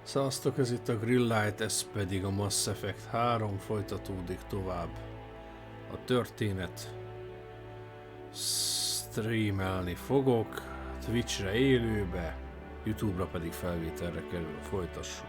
Szasztok, ez itt a Greenlight, ez pedig a Mass Effect 3, folytatódik tovább a történet. Streamelni fogok, Twitchre élőbe, YouTube-ra pedig felvételre kerül, folytassuk.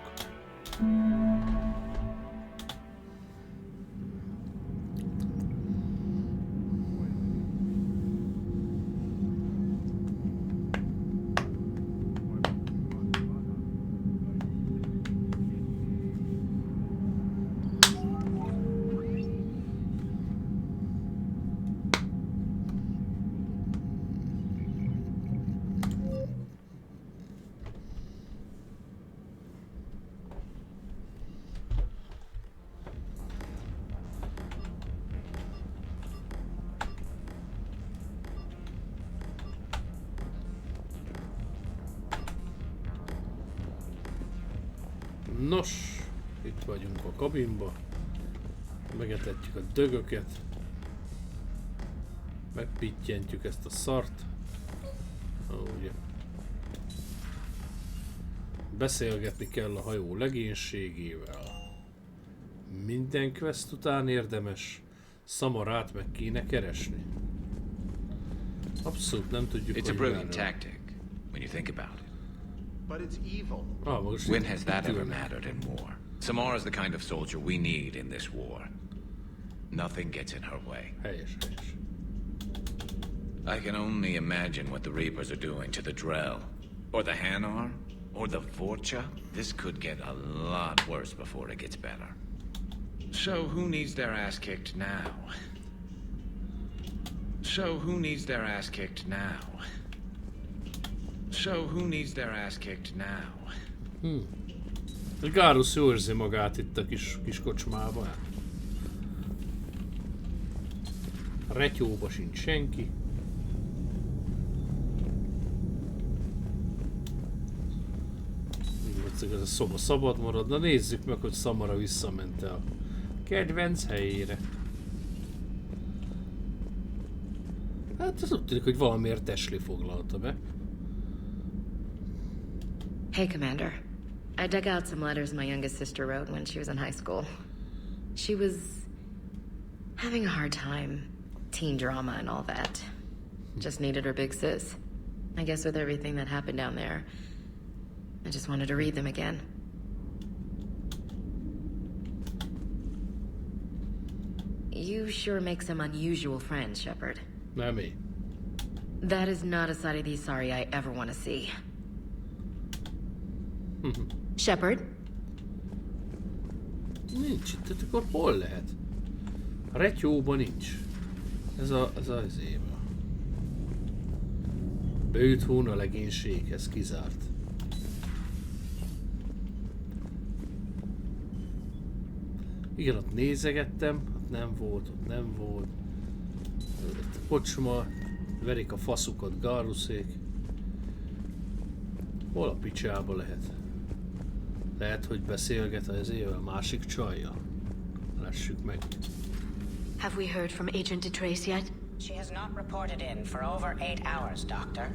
Nos, itt vagyunk a kabinba, megetetjük a dögöket, megpittyentjük ezt a szart, ugye. Beszélgetni kell a hajó legénységével. Minden quest után érdemes Samarát meg kéne keresni. Abszolút nem tudjuk, It's a brilliant tactic when you think about it. But it's evil. When has that ever mattered in war? Samara is the kind of soldier we need in this war. Nothing gets in her way. Helyes. I can only imagine what the Reapers are doing to the Drell, or the Hanar, or the Vorcha. This could get a lot worse before it gets better. So who needs their ass kicked now? So who needs their ass kicked now? Garrus jól érzi magát itt a kis kocsmában. A retyóba sincs senki. Ez a szoba szabad marad. Na nézzük meg, hogy Samara visszament el kedvenc helyére. Hát ez úgy tűnik, hogy valamiért Ashley foglalta be. Hey, Commander. I dug out some letters my youngest sister wrote when she was in high school. She was having a hard time. Teen drama and all that. Just needed her big sis. I guess with everything that happened down there, I just wanted to read them again. You sure make some unusual friends, Shepard. Nem én. That is not a side of the Asari I ever want to see. Shepard? Nincs itt, tehát akkor hol lehet? A retyóban nincs. Ez az éve. Beült volna a legénységhez, kizárt. Igen, ott nézegettem, ott nem volt. Ott a kocsma, verik a faszukat Garruszék. Hol a picsába lehet? Lehet, hogy beszélget az ével másik csajjal. Lássuk meg. Have we heard from Agent DeTrace yet? She has not reported in for over 8 hours, Doctor.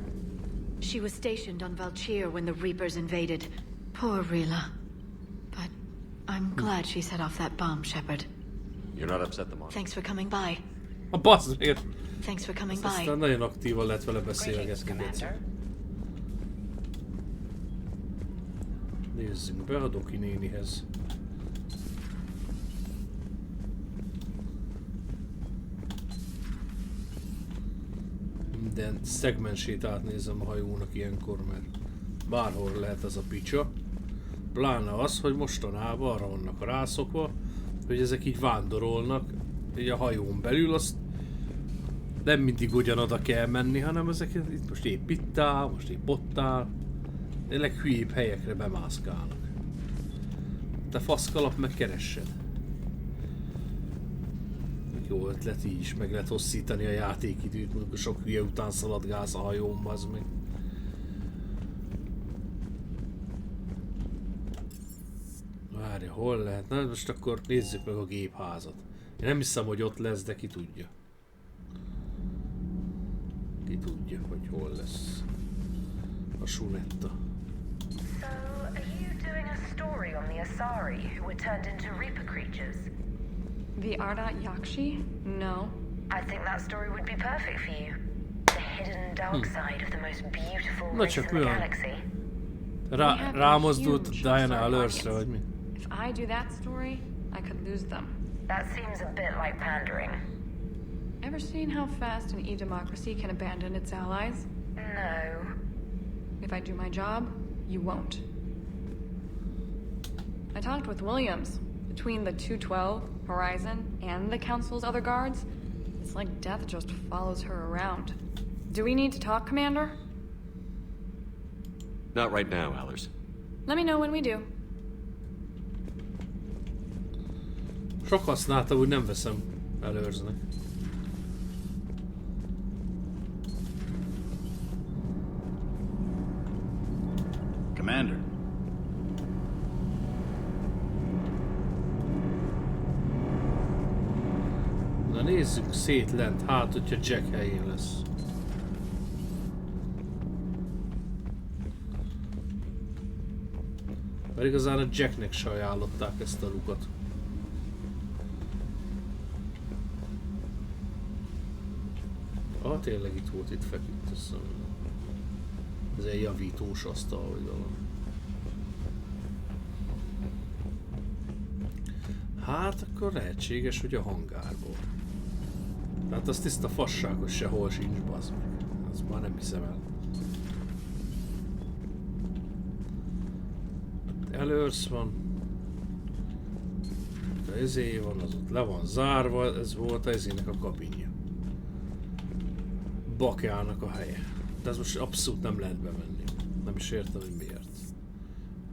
She was stationed on Valchir when the Reapers invaded. Poor Rila. But I'm glad she set off that bomb, Shepard. You're not upset the Monster. Thanks for coming by. A bassz miért? Thanks for coming by. Aztán nagyon aktívan lehet vele Greetings, beszélgetni. Commander. Nézzünk be a Doki nénihez. Minden szegmensét átnézem a hajónak ilyenkor, mert bárhol lehet ez a picsa. Pláne az, hogy mostanában arra vannak rászokva, hogy ezek így vándorolnak, így a hajón belül, azt nem mindig ugyanoda kell menni, hanem ezek itt most épp itt áll, most épp ott áll. Tényleg hülyébb helyekre bemászkálnak. Te faszkalap, meg keressed. Jó ötlet, így is meg lehet hosszítani a játékidőt, amikor sok hülye után szaladgálsz a hajón, az meg. Várja, hol lehet? Na most akkor nézzük meg a gépházat. Én nem hiszem, hogy ott lesz, de ki tudja. Ki tudja, hogy hol lesz a Sunetta. So, are you doing a story on the Asari who were turned into Reaper creatures? The Ardat Yakshi? No. I think that story would be perfect for you. The hidden dark side of the most beautiful Na race csak in the olyan. galaxy. Rámozdult Diana előszre, vagy mi? If I do that story, I could lose them. That seems a bit like pandering. Ever seen how fast an e-democracy can abandon its allies? No. If I do my job, you won't. I talked with Williams. Between the 212, Horizon, and the Council's other guards, it's like death just follows her around. Do we need to talk, Commander? Not right now, Allers. Let me know when we do. Sok használta, úgy nem veszem előrzni. Commander. Na nézzük szét lent, hát hogyha Jack helyén lesz. Mert igazán a Jacknek se ajánlották ezt a lukat. Tényleg itt volt, itt feküdt, össze. Ez egy javítós asztal, vagy valami. Hát akkor lehetséges, hogy a hangárból. Tehát az tiszta fasság, hogy sehol sincs, bazd meg. Azt már nem hiszem el. Előrsz van. De ezé van, az ott le van zárva, ez volt ezének a kabinja. Bakjának a helye. De ez most abszolút nem lehet bemenni. Nem is értem, hogy miért.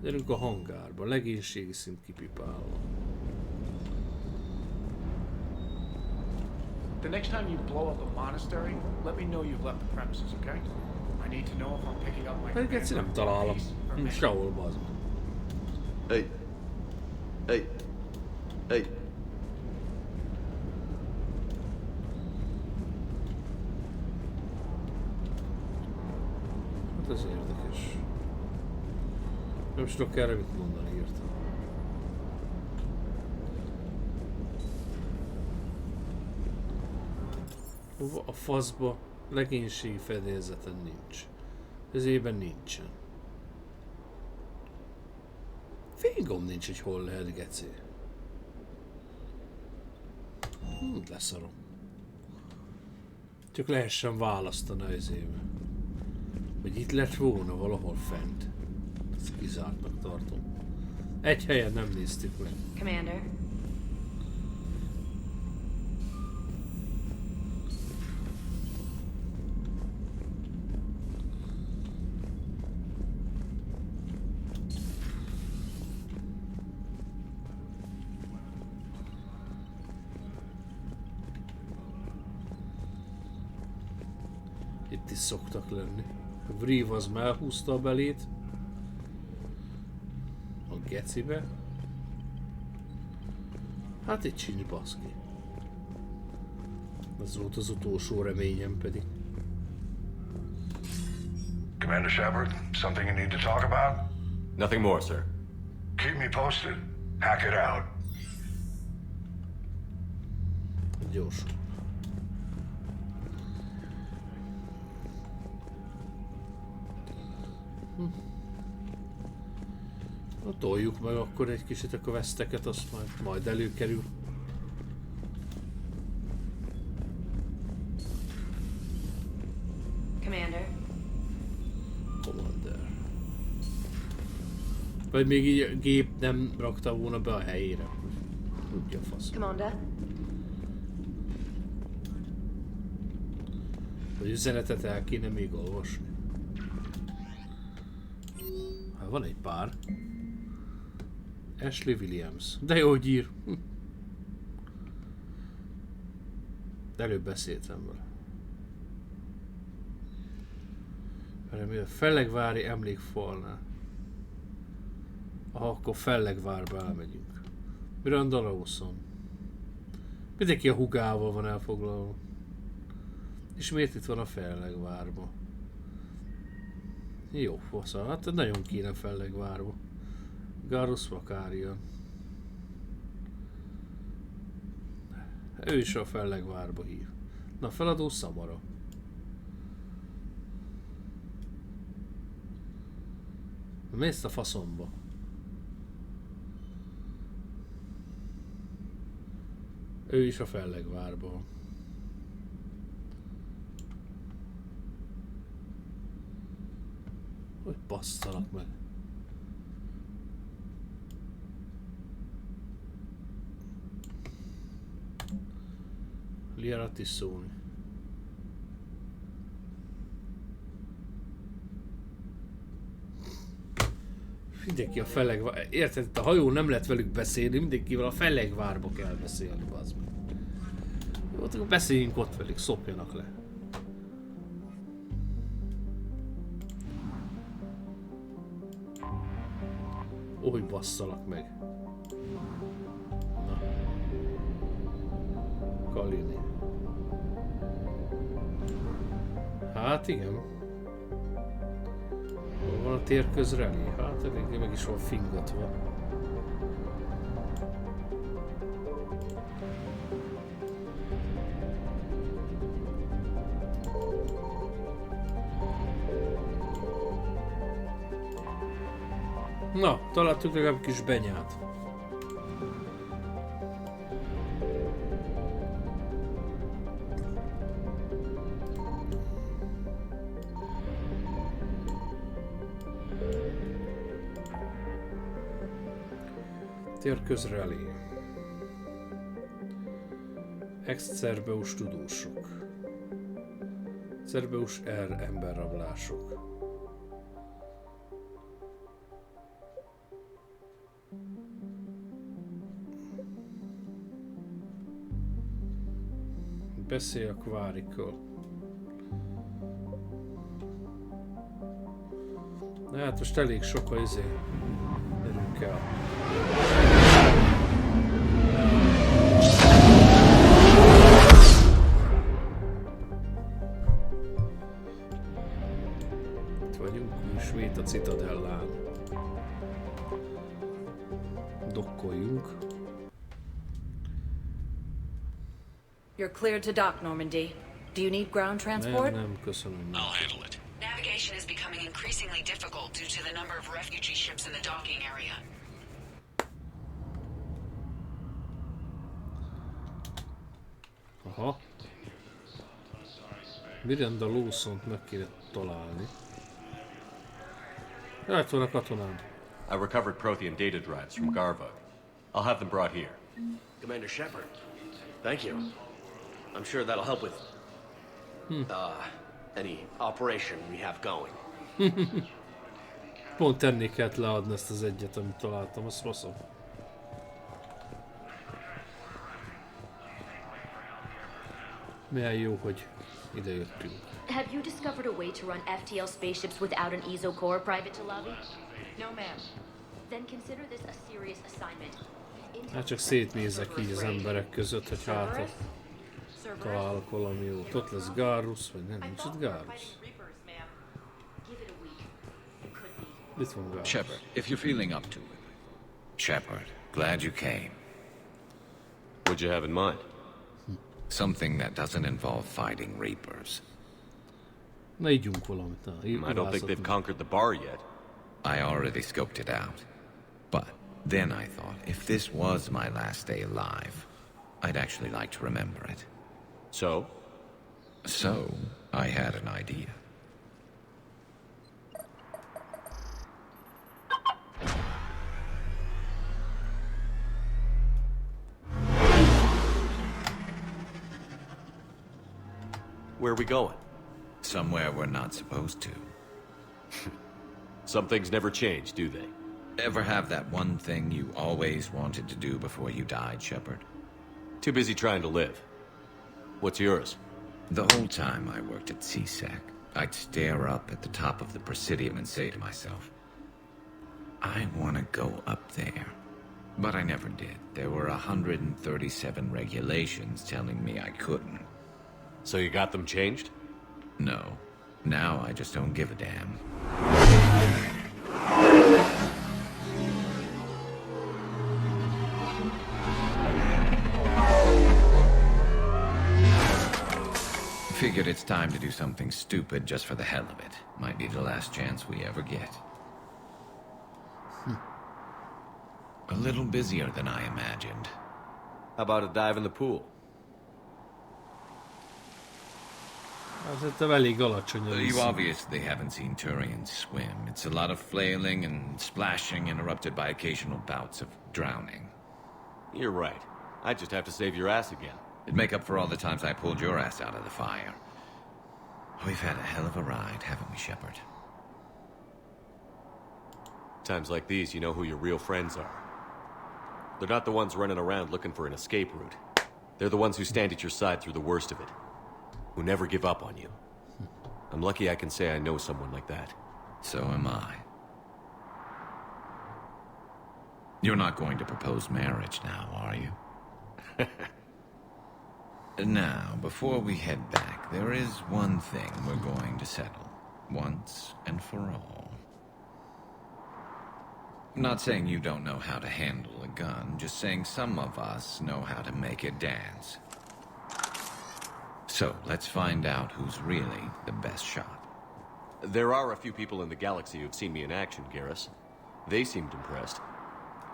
Gyerünk a hangárba, legénységi szint kipipálva. The next time you blow up a monastery, let me know you've left the premises, okay? I need to know if I'm picking up my Pedig egyszer nem találom. Sehol, bazd. Hey. Hey. Hey. Hát ez érdekes. Nem is tudok erre mit mondani, írtam. Hova a faszba legénységi fedélzeten nincs. Ezében nincsen. Fingom nincs, hogy hol lehet, geci. Leszarom. Csak lehessen választani az éve. Hogy itt lett volna valahol fent. Ezt kizártnak tartom. Egy helyen nem néztük meg. Commander. Itt is szoktak lenni. A Vriv az elhúzta a belét. A gecibe. Hát itt sincs, baszki. Ez volt az utolsó reményem pedig. Commander Shepard, something you need to talk about? Nothing more, sir. Keep me posted. Hack it out. Gyors. Na, toljuk meg akkor egy kicsit a questeket, azt majd előkerül. Commander. Commander. Vagy még így a gép nem rakta volna be a helyére. Tudja a fasz. Commander. Vagy üzenetet el kéne még olvasni. Hát van egy pár. Ashley Williams. De jó, hogy ír. De előbb beszéltem vele. Mert mi a Fellegvári emlékfalnál. Aha, akkor Fellegvárba elmegyünk. Miranda Lawson. Mindenki a hugával van elfoglalva. És miért itt van a Fellegvárba? Jó, hosszá. Hát nagyon kéne Fellegvárba. Garus Vakarian. Ő is a Fellegvárba hív. Na, feladó Szamara. Mész a faszomba. Ő is a Fellegvárba. Hogy basszanak meg. Liara Tiszóni. Mindenki a Fellegvárba. Érted, itt a hajó nem lehet velük beszélni, mindenkivel a Fellegvárba kell beszélni, bazd meg. Jó, akkor beszéljünk ott velük, szopjanak le. Hogy basszalak meg. Na. Kalini. Hát igen. Hol van a térközrelé? Hát elég meg is van fingatva. Na, találtuk legalább kis benyát. Térközrelé. Ex-Cerbeus tudósok. Cerbeus R emberrablások. Beszélj a kvárikkal. Hát most elég sok a erőnk kell. Itt vagyunk ismét a Citadellán. Dokkoljunk. You're cleared to dock, Normandy. Do you need ground transport? Nem, köszönöm. I'll handle it. Navigation is becoming increasingly difficult due to the number of refugee ships in the docking area. Aha. Miranda Lawsont meg kéne találni. Itt van a katonám. I recovered Prothean data drives from Garva. I'll have them brought here. Commander Shepard, thank you. I'm sure that'll help with any operation we have going. Pont tenni kellett leadni ezt az egyet, amit találtam, azt rosszom. Milyen jó, hogy ide jöttünk. Have you discovered a way to run FTL spaceships without an ESO core, Private Talavi? No, ma'am. Then consider this a serious assignment. Hát csak szétnézek így az emberek között, hogy hát találok valami jót. Ott lesz Garus, vagy nem, nincs itt Garus. Itt van Garus. Shepard, if you're feeling up to it. Shepard, glad you came. What'd you have in mind? Something that doesn't involve fighting Reapers. Na ígyunk valamit. Na, I don't think they've conquered the bar yet. I already scoped it out. But then I thought, if this was my last day alive, I'd actually like to remember it. So? So, I had an idea. Where are we going? Somewhere we're not supposed to. Some things never change, do they? Ever have that one thing you always wanted to do before you died, Shepard? Too busy trying to live. What's yours? The whole time I worked at CSEC, I'd stare up at the top of the Presidium and say to myself, I want to go up there. But I never did. There were 137 regulations telling me I couldn't. So you got them changed? No. Now I just don't give a damn. Figured it's time to do something stupid just for the hell of it. Might be the last chance we ever get. A little busier than I imagined. How about a dive in the pool? Elég alacsony a You víz. obviously haven't seen Turians swim. It's a lot of flailing and splashing, interrupted by occasional bouts of drowning. You're right. I just have to save your ass again. It'd make up for all the times I pulled your ass out of the fire. We've had a hell of a ride, haven't we, Shepard? Times like these, you know who your real friends are. They're not the ones running around looking for an escape route. They're the ones who stand at your side through the worst of it. Who never give up on you. I'm lucky I can say I know someone like that. So am I. You're not going to propose marriage now, are you? Now, before we head back, there is one thing we're going to settle. Once and for all. I'm not saying you don't know how to handle a gun, just saying some of us know how to make it dance. So, let's find out who's really the best shot. There are a few people in the galaxy who've seen me in action, Garrus. They seemed impressed.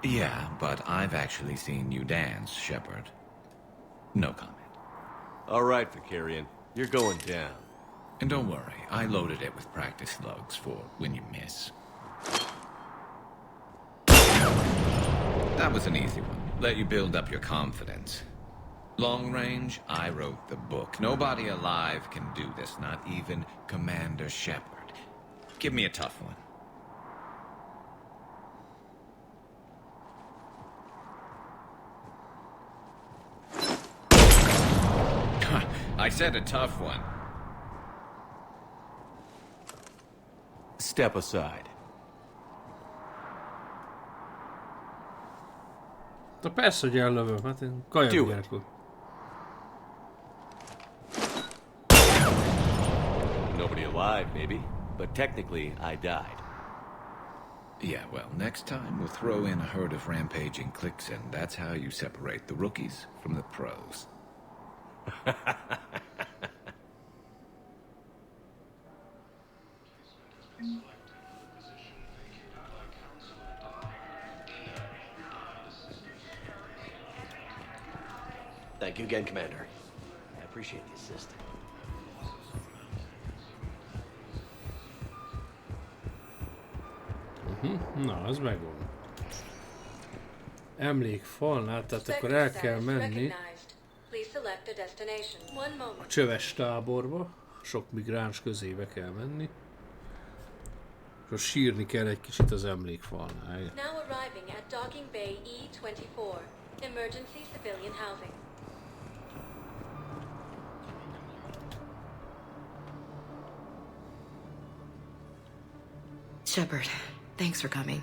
Yeah, but I've actually seen you dance, Shepard. No comment. All right, Vicarian. You're going down. And don't worry, I loaded it with practice slugs for when you miss. That was an easy one. Let you build up your confidence. Long range, I wrote the book. Nobody alive can do this, not even Commander Shepard. Give me a tough one. I said a tough one. Step aside. De persze, hogy ellövöm, hát én kajak gyerkó. Nobody alive, maybe. But technically, I died. Yeah, well, next time we'll throw in a herd of rampaging cliques, and that's how you separate the rookies from the pros. Thank you again, Commander. I appreciate the assist. Na, az megvan. Emlékfalnál, tehát akkor el kell menni a csöves táborba, sok migráns közébe kell menni, és sírni kell egy kicsit az emlékfalnál. Now arriving at Docking Bay E-24, emergency civilian housing. Shepard, thanks for coming.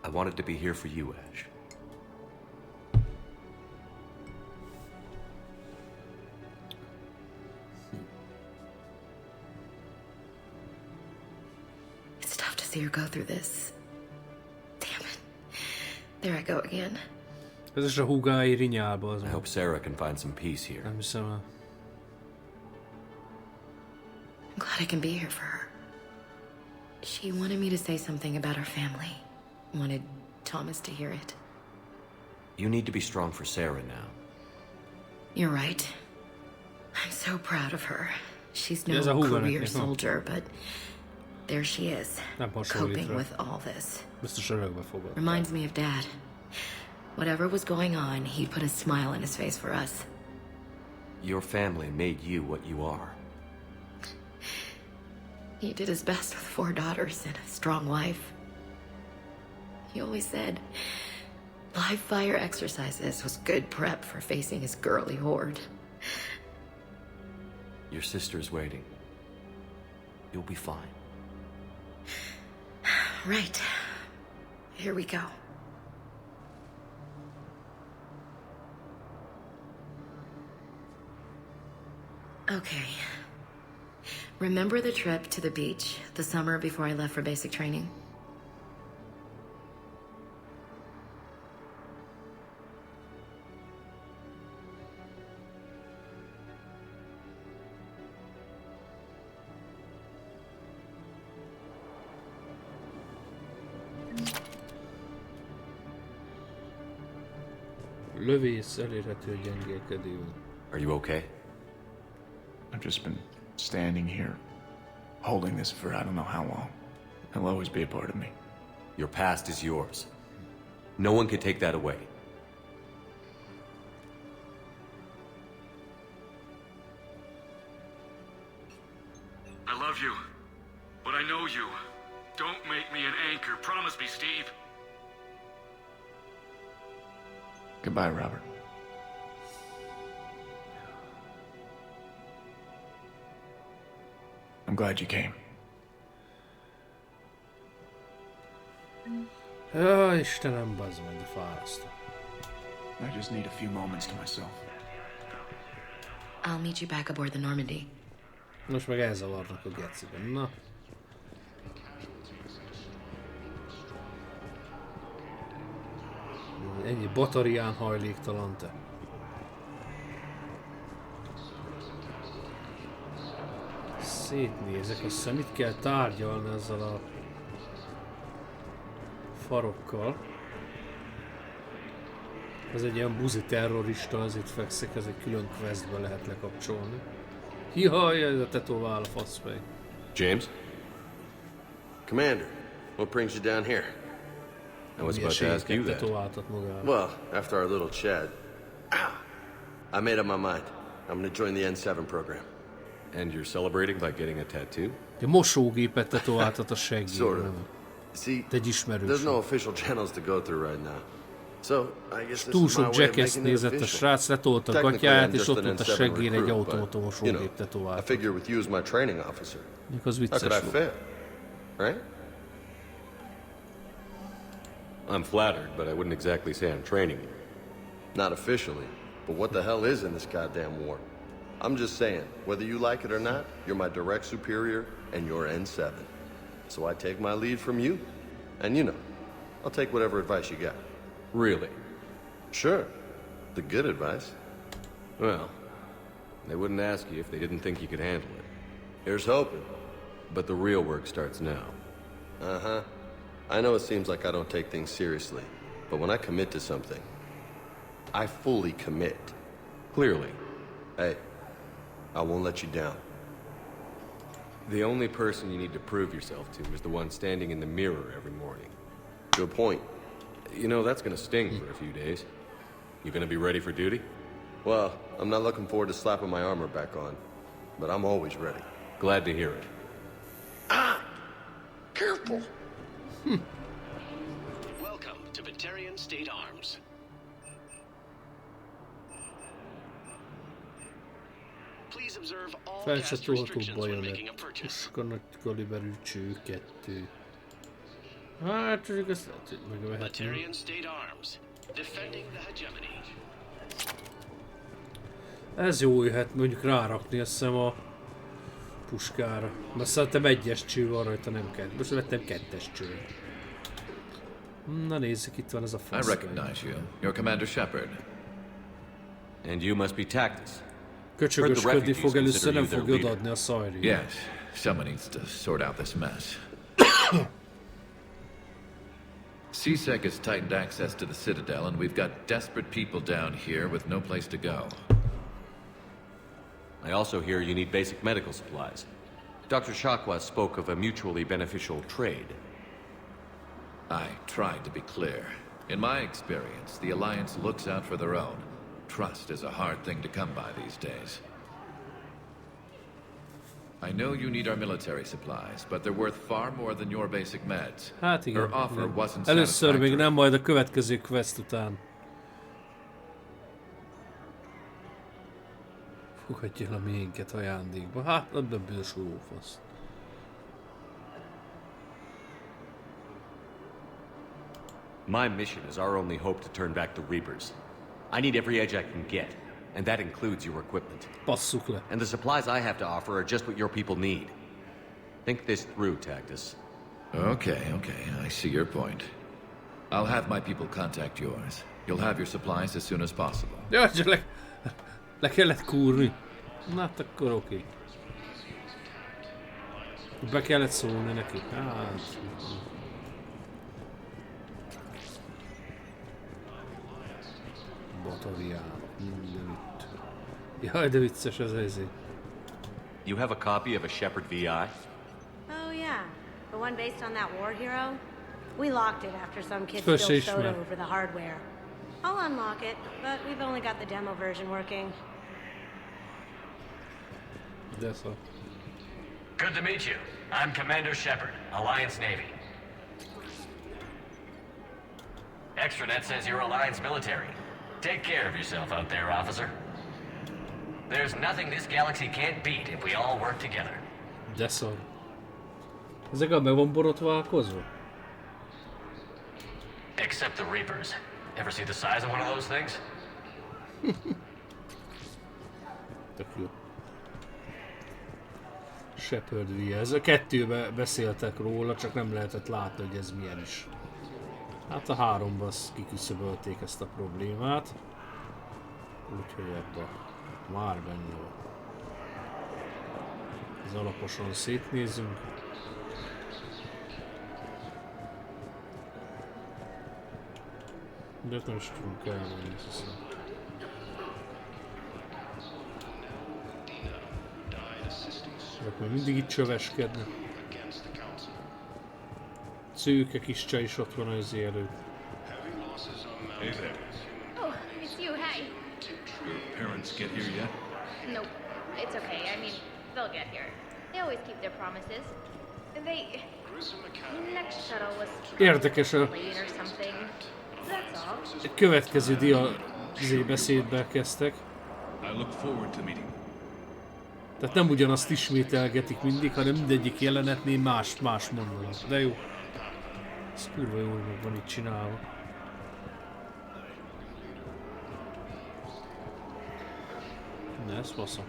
I wanted to be here for you, Ash. It's tough to see her go through this. Damn it. There I go again. Ez is a húgái rinyálba az. I hope Sarah can find some peace here. Nem hiszem el. I'm glad I can be here for her. She wanted me to say something about her family. Wanted Thomas to hear it. You need to be strong for Sarah now. You're right. I'm so proud of her. She's no career soldier, but there she is, coping with all this. Reminds me of Dad. Whatever was going on, he'd put a smile on his face for us. Your family made you what you are. He did his best with 4 daughters and a strong wife. He always said live fire exercises was good prep for facing his girly horde. Your sister's waiting. You'll be fine. Right. Here we go. Okay. Remember the trip to the beach the summer before I left for basic training? Lövész elérhető gyengélkedő. Are you okay? I've just been standing here, holding this for I don't know how long. It'll always be a part of me. Your past is yours. No one can take that away. I love you, but I know you. Don't make me an anchor. Promise me, Steve. Goodbye, Robert. I'm glad you came. Ja, Istenem, bazd meg, de fárasztó. I just need a few moments to myself. I'll meet you back aboard the Normandy. Most meg elzavarnak a geciben, na. Ennyi batarián hajléktalan te. Szétnézek, azt hiszem mit kell tárgyalni ezzel a farokkal. Ez egy ilyen buzi terrorista, az itt fekszik, ez egy külön questbe lehet lekapcsolni. Jaj, ez a tetovál a faszfej. James? Commander, what brings you down here? I was about to ask you that. Well, after our little chat, I made up my mind. I'm gonna join the N7 program. And you're celebrating by getting a tattoo? A mosógépet tetováltat a seggére. Sort of. See, there's no official channels to go through right now. So, I guess this Túl is my sok way of Jackass making it nézett a official. srác, letolta a Technically, gatyáját, I'm és just ott an volt a N7 seggére egy recruit, automata but, mosógép I tetováltat. figure with you as my training officer. Az How vicces could I volt. fail? Right? I'm flattered, but I wouldn't exactly say I'm training you. Not officially, but what the hell is in this goddamn war? I'm just saying, whether you like it or not, you're my direct superior and you're N7. So I take my lead from you, and you know, I'll take whatever advice you got. Really? Sure. The good advice. Well, they wouldn't ask you if they didn't think you could handle it. Here's hoping. But the real work starts now. Uh-huh. I know it seems like I don't take things seriously, but when I commit to something, I fully commit. Clearly. Hey, I won't let you down. The only person you need to prove yourself to is the one standing in the mirror every morning. Good point. You know, that's gonna sting for a few days. You gonna be ready for duty? Well, I'm not looking forward to slapping my armor back on, but I'm always ready. Glad to hear it. Careful! Welcome to Batarian State Arms. Please observe all Fel se cast tolhatóbb restrictions when making bajonett. a purchase. Puska nagy kaliberű cső 2. Hát, csak ezt lehet, hogy megvehetném. Batarian State Arms. Defending the hegemony. Ez jó jöhet mondjuk rárakni, azt hiszem a puskára. Mert szerintem egyes cső van rajta, nem kell. Most vettem kettes cső. Na nézzük, itt van ez a fasz. I recognize you. You're Commander Shepard. And you must be Tactus. Köcsögösködni fog, először nem fogja odaadni a szajrét. Yes, someone needs to sort out this mess. CSEC has tightened access to the Citadel, and we've got desperate people down here with no place to go. I also hear you need basic medical supplies. Dr. Shakwa spoke of a mutually beneficial trade. I tried to be clear. In my experience, the Alliance looks out for their own. Trust is a hard thing to come by these days. I know you need our military supplies, but they're worth far more than your basic meds. Hát igen. Her offer wasn't Először még satisfactory. nem, majd a következő quest után. Fogadja el a miénket ajándékba. Hát, ebben bős lófasz. My mission is our only hope to turn back the Reapers. I need every edge I can get, and that includes your equipment. Passzuk le. And the supplies I have to offer are just what your people need. Think this through, Tactus. Okay, I see your point. I'll have my people contact yours. You'll have your supplies as soon as possible. Ja, csak le kellett kúrni. Na hát akkor oké. Be kellett szólni neki. Hát... Batavián. Mindenütt. Jaj, de vicces ez ezért. You have a copy of a Shepard VI? Oh yeah, the one based on that war hero? We locked it after some kid First spilled issue, soda man. over the hardware. I'll unlock it, but we've only got the demo version working. That's all. Good to meet you. I'm Commander Shepard, Alliance Navy. Extranet says you're Alliance military. Take care of yourself out there, officer. There's nothing this galaxy can't beat if we all work together. De szar. Ezek a meg van borotválkozva? Except the Reapers. Ever see the size of one of those things? Tök jó. Shepard VI. Ez a kettőben beszéltek róla, csak nem lehetett látni, hogy ez milyen is. Hát a 3-ban kiküszöbölték ezt a problémát. Úgyhogy ebben már benne van. Ez alaposan szétnézünk. De nem is tudunk elmenni, hiszem. Ezek még mindig itt csöveskednek. Szőke kis csaj is ott van az előtt. Hey there. Oh, it's you, hi. Your parents get here yet? Nope, it's okay. I mean, they'll get here. They always keep their promises. They... The next shuttle was Érdekes a... late or something. That's all. Egy következő beszédbe kezdtek. I look forward to meeting. Tehát nem ugyanazt ismételgetik mindig, hanem mindegyik jelenetnél más mondanak. De jó. Ez kurva jól meg van itt csinálva. Ne, ez faszom.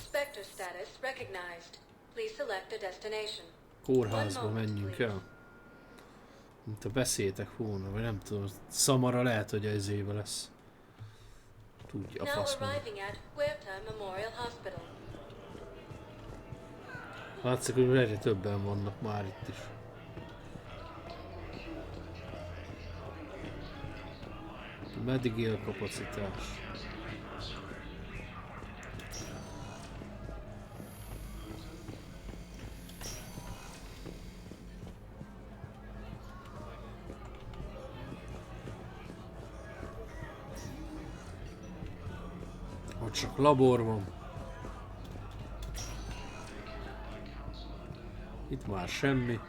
Spectre status recognized. Please select a destination. Kórházba menjünk el. Mint a beszéltek volna, vagy nem tudom, Samara lehet, hogy az éve lesz. Tudja a Now fasz mondani. arriving at Huerta Memorial Hospital. Látszik, hogy egyre többen vannak már itt is. Meddig él a kapacitás? Ott csak labor van. Itt már semmi.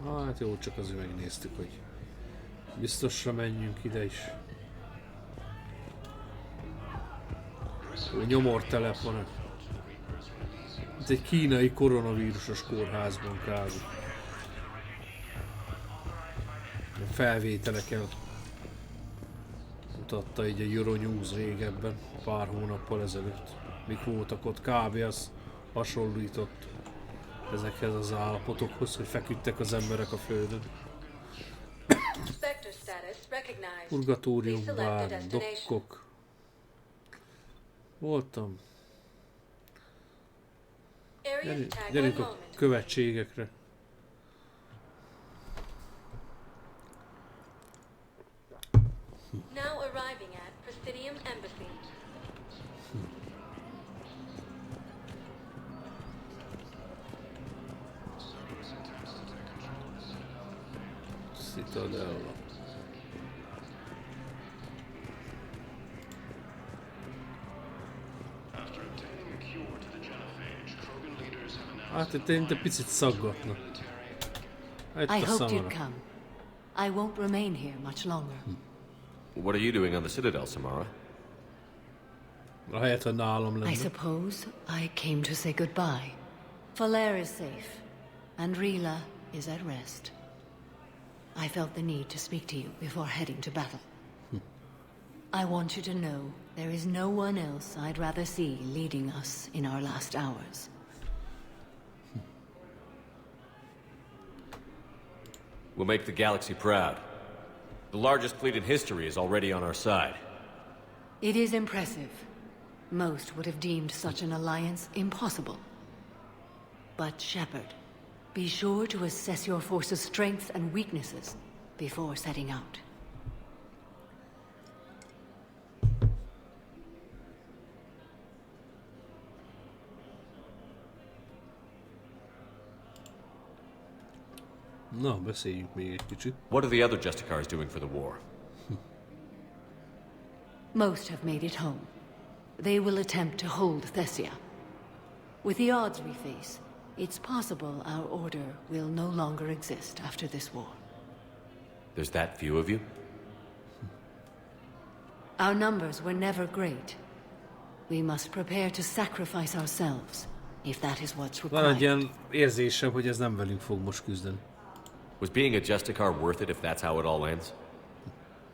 Hát jó, csak azért megnéztük, hogy biztosra menjünk ide is. Nyomortelep van. Itt egy kínai koronavírusos kórházban kb. A felvételeken mutatta így a Euronews régebben, pár hónappal ezelőtt. Mik voltak ott, kb. Az hasonlított ezekhez az állapotokhoz, hogy feküdtek az emberek a földön. Purgatórium, bár, dokkok. Voltam. Gyerünk a követségekre. Now arriving at Presidium Embassy. Citadella. Hát itt egy picit szaggatna. Itt I a hoped Samara. you'd come. I won't remain here much longer. What are you doing on the Citadel, Samara? Ahelyett, hogy nálam I lenne. suppose I came to say goodbye. Falere is safe, and Rila is at rest. I felt the need to speak to you before heading to battle. I want you to know there is no one else I'd rather see leading us in our last hours. We'll make the galaxy proud. The largest fleet in history is already on our side. It is impressive. Most would have deemed such an alliance impossible. But Shepard, be sure to assess your force's strengths and weaknesses before setting out. Na, beszéljünk még egy kicsit. What are the other Justicars doing for the war? Most have made it home. They will attempt to hold Thessia. With the odds we face, it's possible our order will no longer exist after this war. There's that few of you? Our numbers were never great. We must prepare to sacrifice ourselves, if that is what's Van egy required. ilyen érzésem, hogy ez nem velünk fog most küzdeni. Was being a Justicar worth it if that's how it all ends?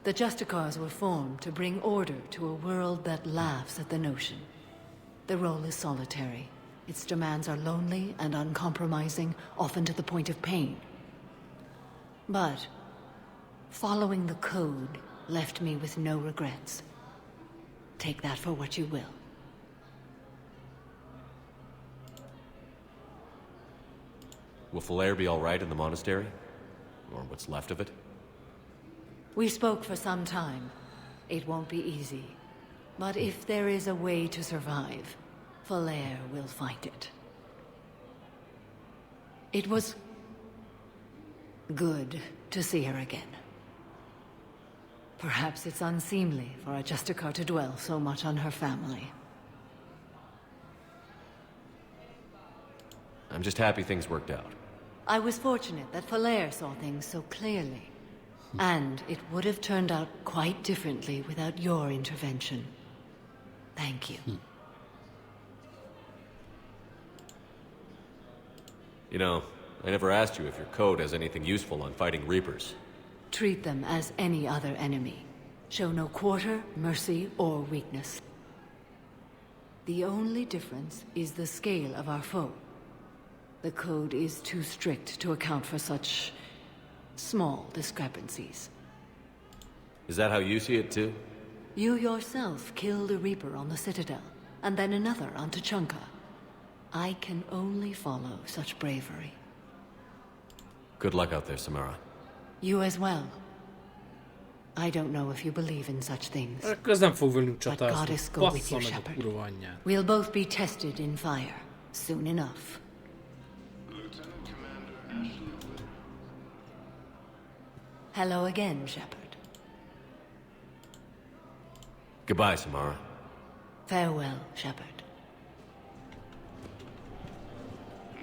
The Justicars were formed to bring order to a world that laughs at the notion. The role is solitary. Its demands are lonely and uncompromising, often to the point of pain. But following the code left me with no regrets. Take that for what you will. Will Falere be all right in the monastery? Or what's left of it? We spoke for some time. It won't be easy. But if there is a way to survive, Falere will find it. It was good to see her again. Perhaps it's unseemly for a Justicar to dwell so much on her family. I'm just happy things worked out. I was fortunate that Falere saw things so clearly. And it would have turned out quite differently without your intervention. Thank you. You know, I never asked you if your code has anything useful on fighting Reapers. Treat them as any other enemy. Show no quarter, mercy, or weakness. The only difference is the scale of our foe. The code is too strict to account for such small discrepancies. Is that how you see it too? You yourself killed a Reaper on the Citadel, and then another on Tuchanka. I can only follow such bravery. Good luck out there, Samara. You as well. I don't know if you believe in such things. Ez nem fog velünk But csatázni. goddess go with Bassza you, meg a Shepard. kurva anyját. We'll both be tested in fire, soon enough. Hello again, Shepard. Goodbye, Samara. Farewell, Shepard.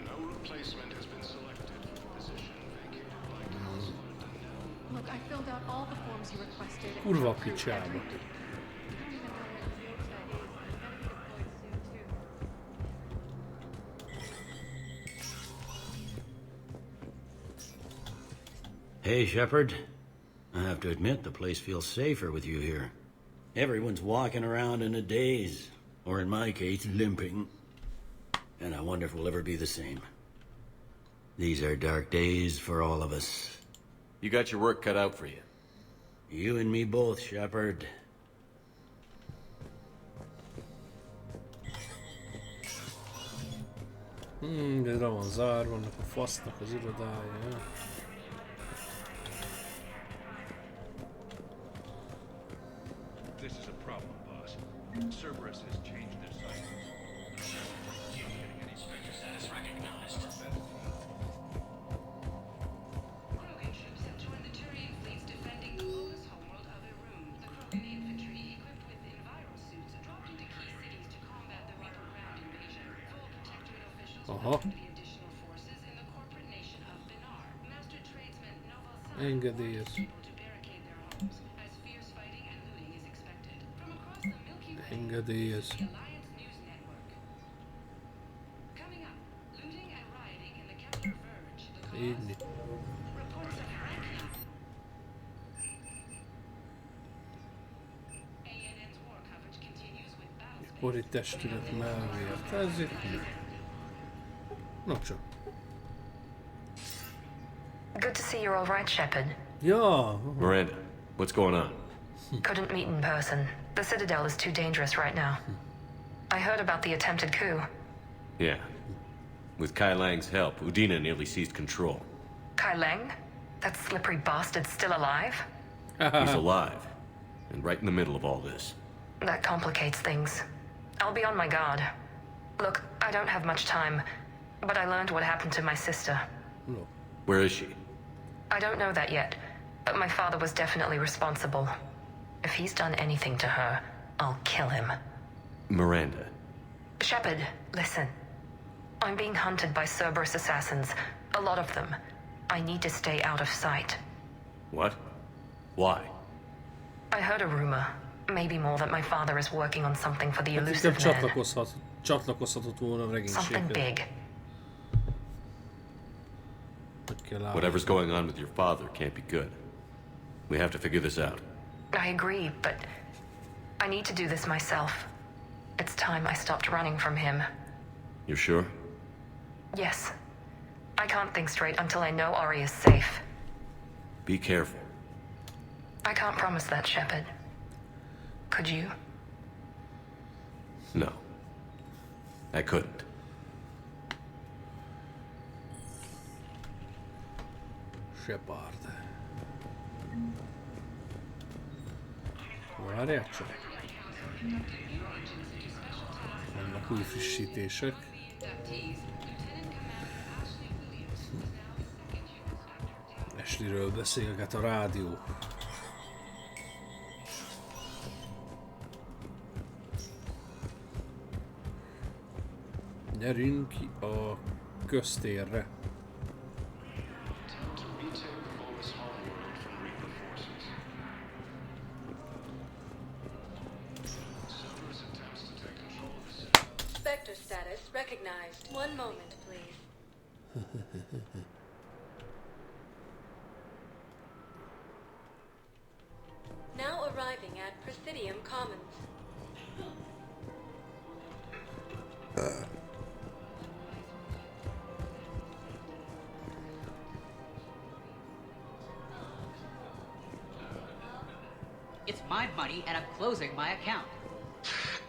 No replacement has been selected for the position vacated by Counselor Donnell. Look, I filled out all the forms you requested. Kurva picsába. Hey, Shepard. I have to admit, the place feels safer with you here. Everyone's walking around in a daze, or in my case, limping. And I wonder if we'll ever be the same. These are dark days for all of us. You got your work cut out for you. You and me both, Shepard. De le van zárva, annak a fasznak az irodája. This is a problem, boss. Cerberus has changed their cycles. Inspector status recognized. Krogan ships have joined the Turian fleets defending the lowest homeworld of Irun. The Krogan infantry, equipped with enviro suits, dropped into key cities to combat the Reaper ground invasion. Full protectorate officials Aha. the addition Engedélyez. Engedélyez. Így. Ipari testület mellért. Ez itt mi? No csak. Good to see you're all right, Shepard. Yeah. Miranda, what's going on? Couldn't meet in person. The Citadel is too dangerous right now. I heard about the attempted coup. Yeah. With Kai Lang's help, Udina nearly seized control. Kai Lang? That slippery bastard's still alive? He's alive, and right in the middle of all this. That complicates things. I'll be on my guard. Look, I don't have much time, but I learned what happened to my sister. No. Where is she? I don't know that yet, but my father was definitely responsible. If he's done anything to her, I'll kill him. Miranda. Shepard, listen. I'm being hunted by Cerberus assassins. A lot of them. I need to stay out of sight. What? Why? I heard a rumor, maybe more, that my father is working on something for the elusive man. Csatlakozhatott volna a Something regénységhez. big. Whatever's going on with your father can't be good. We have to figure this out. I agree, but I need to do this myself. It's time I stopped running from him. You're sure? Yes. I can't think straight until I know Ari is safe. Be careful. I can't promise that, Shepard. Could you? No. I couldn't. Shepard. Várjál csak. Vannak új frissítések. Ashleyről beszélget a rádió. Gyerünk ki a köztérre. Spectre status recognized. One moment, please. Now arriving at Presidium Commons. It's my money and I'm closing my account.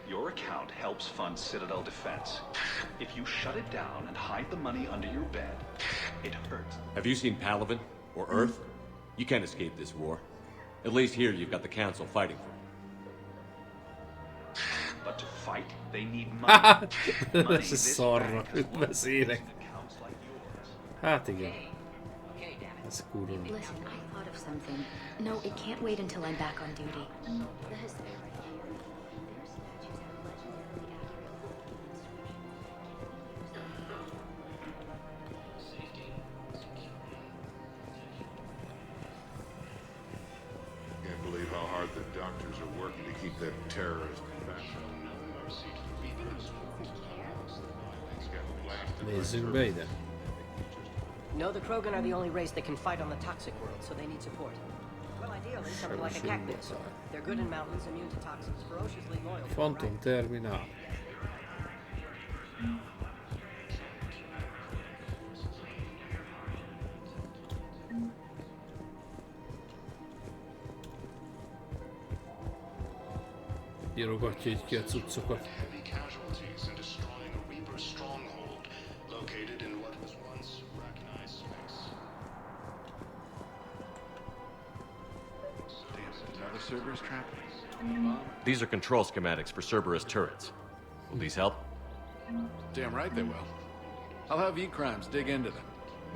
Your account helps fund Citadel defense. If you shut it down and hide the money under your bed, it hurts. Have you seen Palaven or Earth? You can't escape this war. At least here you've got the Council fighting for you. But to fight, they need money. Ez szarra beszélek. Hát igen. Ez kurva. Listen, I thought of something. No, it can't wait until I'm back on duty. The history right here. Their statues have legendary Can't believe how hard the doctors are working to keep that terrorist back. Nézzünk be ide. No, the Krogan are the only race that can fight on the toxic world, so they need support. Well, ideally, something like a cactus. They're good in mountains, immune to toxins, ferociously loyal. Phantom Terminál. Írogatja így ki a cuccokat. Cerberus trap? These are control schematics for Cerberus turrets. Will these help? Damn right they will. I'll have E-Crimes dig into them.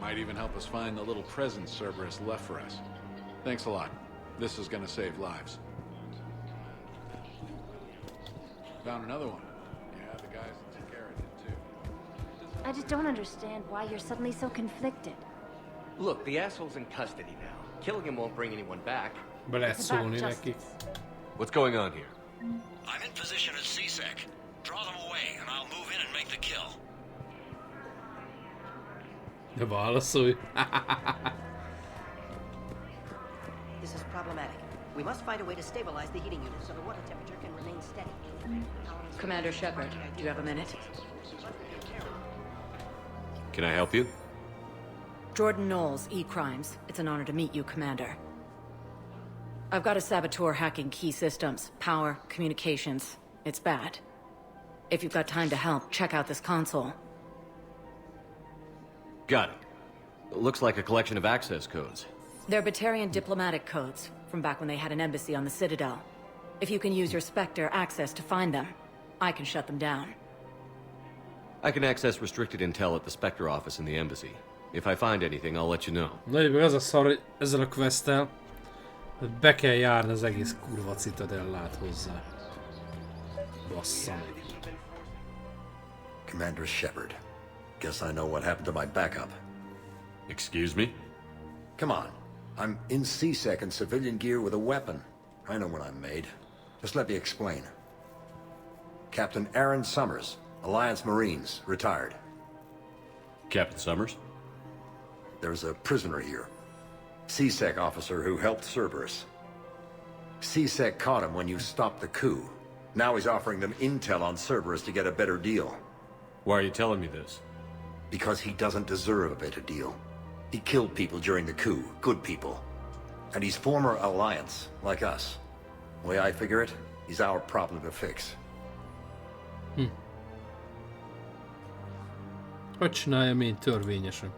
Might even help us find the little presents Cerberus left for us. Thanks a lot. This is gonna save lives. Found another one. Yeah, the guys that took care of it too. I just don't understand why you're suddenly so conflicted. Look, the asshole's in custody now. Killing him won't bring anyone back. Be lehet szólni neki. What's going on here? I'm in position at CSEC. Draw them away, and I'll move in and make the kill. De válaszolj. This is problematic. We must find a way to stabilize the heating unit so the water temperature can remain steady. Commander Shepard, do you have a minute? Can I help you? Jordan Knowles, E-Crimes. It's an honor to meet you, Commander. I've got a saboteur hacking key systems, power, communications. It's bad. If you've got time to help, check out this console. Got it. Looks like a collection of access codes. They're Batarian diplomatic codes, from back when they had an embassy on the Citadel. If you can use your Spectre access to find them, I can shut them down. I can access restricted intel at the Spectre office in the embassy. If I find anything, I'll let you know. Na így meg az a szar, hogy ezzel a questtel be kell járni az egész kurva Citadellát hozzá. Bassza meg. Commander Shepard. Guess I know what happened to my backup. Excuse me? Come on. I'm in CSEC in civilian gear with a weapon. I know what I'm made. Just let me explain. Captain Aaron Summers, Alliance Marines, retired. Captain Summers? There's a prisoner here. CSEC officer who helped Cerberus. CSEC caught him when you stopped the coup. Now he's offering them intel on Cerberus to get a better deal. Why are you telling me this? Because he doesn't deserve a better deal. He killed people during the coup, good people. And he's former Alliance, like us. The way I figure it, he's our problem to fix. Hogy csinálja én törvényesen?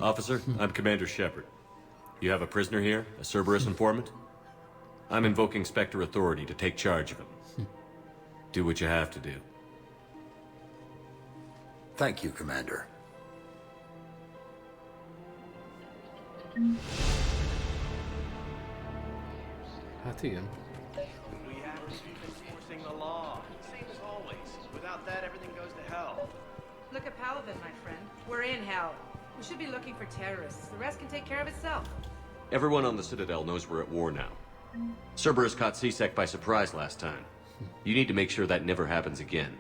Officer, I'm Commander Shepard. You have a prisoner here, a Cerberus informant? I'm invoking Spectre authority to take charge of him. Do what you have to do. Thank you, Commander. Hát igen. We have to keep enforcing the law. Same as always. Without that, everything goes to hell. Look at Paladin, my friend. We're in hell. We should be looking for terrorists. The rest can take care of itself. Everyone on the Citadel knows we're at war now. Cerberus caught CSEC by surprise last time. You need to make sure that never happens again.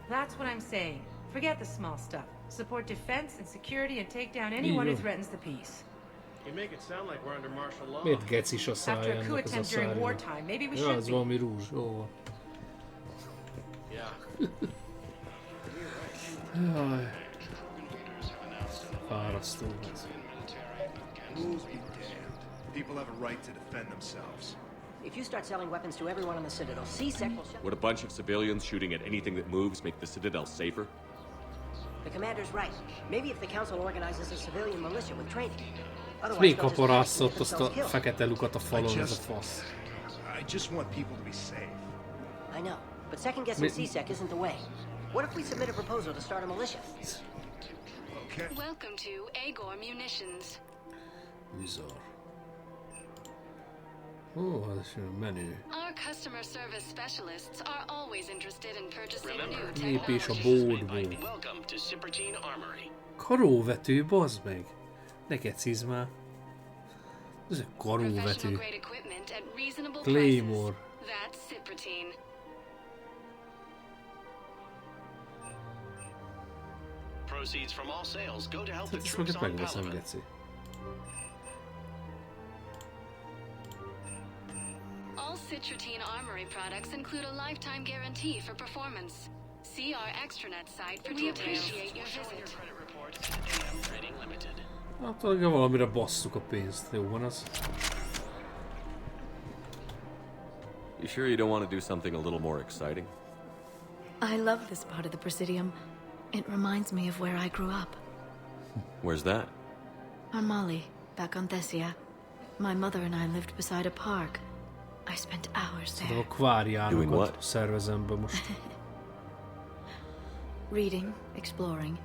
That's what I'm saying. Forget the small stuff. Support defense and security and take down anyone who threatens the peace. You make it sound like we're under martial law. Miért gecis a szája After a coup ennek az a attempt during szárnya? wartime, maybe we Ja, should ez be. valami rúzs, jó. Jaj. Fárasztó ez. Rules be damned. People have a right to defend themselves. If you start selling weapons to everyone on the Citadel, CSEC will shut... Would a bunch of civilians shooting at anything that moves make the Citadel safer? The commander's right. Maybe if the council organizes a civilian militia with training. Mi kaparászott azt a fekete lukat a falon, ez a fasz? I just want people to be safe. I know, but second-guessing CSEC isn't the way. What if we submit a proposal to start a militia? Okay. Welcome to Agor Munitions. Bizarr. Ó, ez is menő. Our customer service specialists are always interested in purchasing new Lépés a technology. bódból. Welcome to Shepard Armory. Karóvető, bazd meg! Ne kecizz már. Ez egy Professional karóvető. grade equipment at reasonable Claymore. prices. That's Cypratine. Proceeds from all sales go to help the Hát ezt troops meg on megveszem, Paladin. geci. All Cypratine Armory products include a lifetime guarantee for performance. See our extranet site for details. We appreciate your visit. Trading limited. Hát talán valamire basszuk a pénzt. Jó van az. You sure you don't want to do something a little more exciting? I love this part of the Presidium. It reminds me of where I grew up. Where's that? On Mali, back on Thessia. My mother and I lived beside a park. I spent hours there. Szóval akváriánokat szervezem be most. Reading, exploring,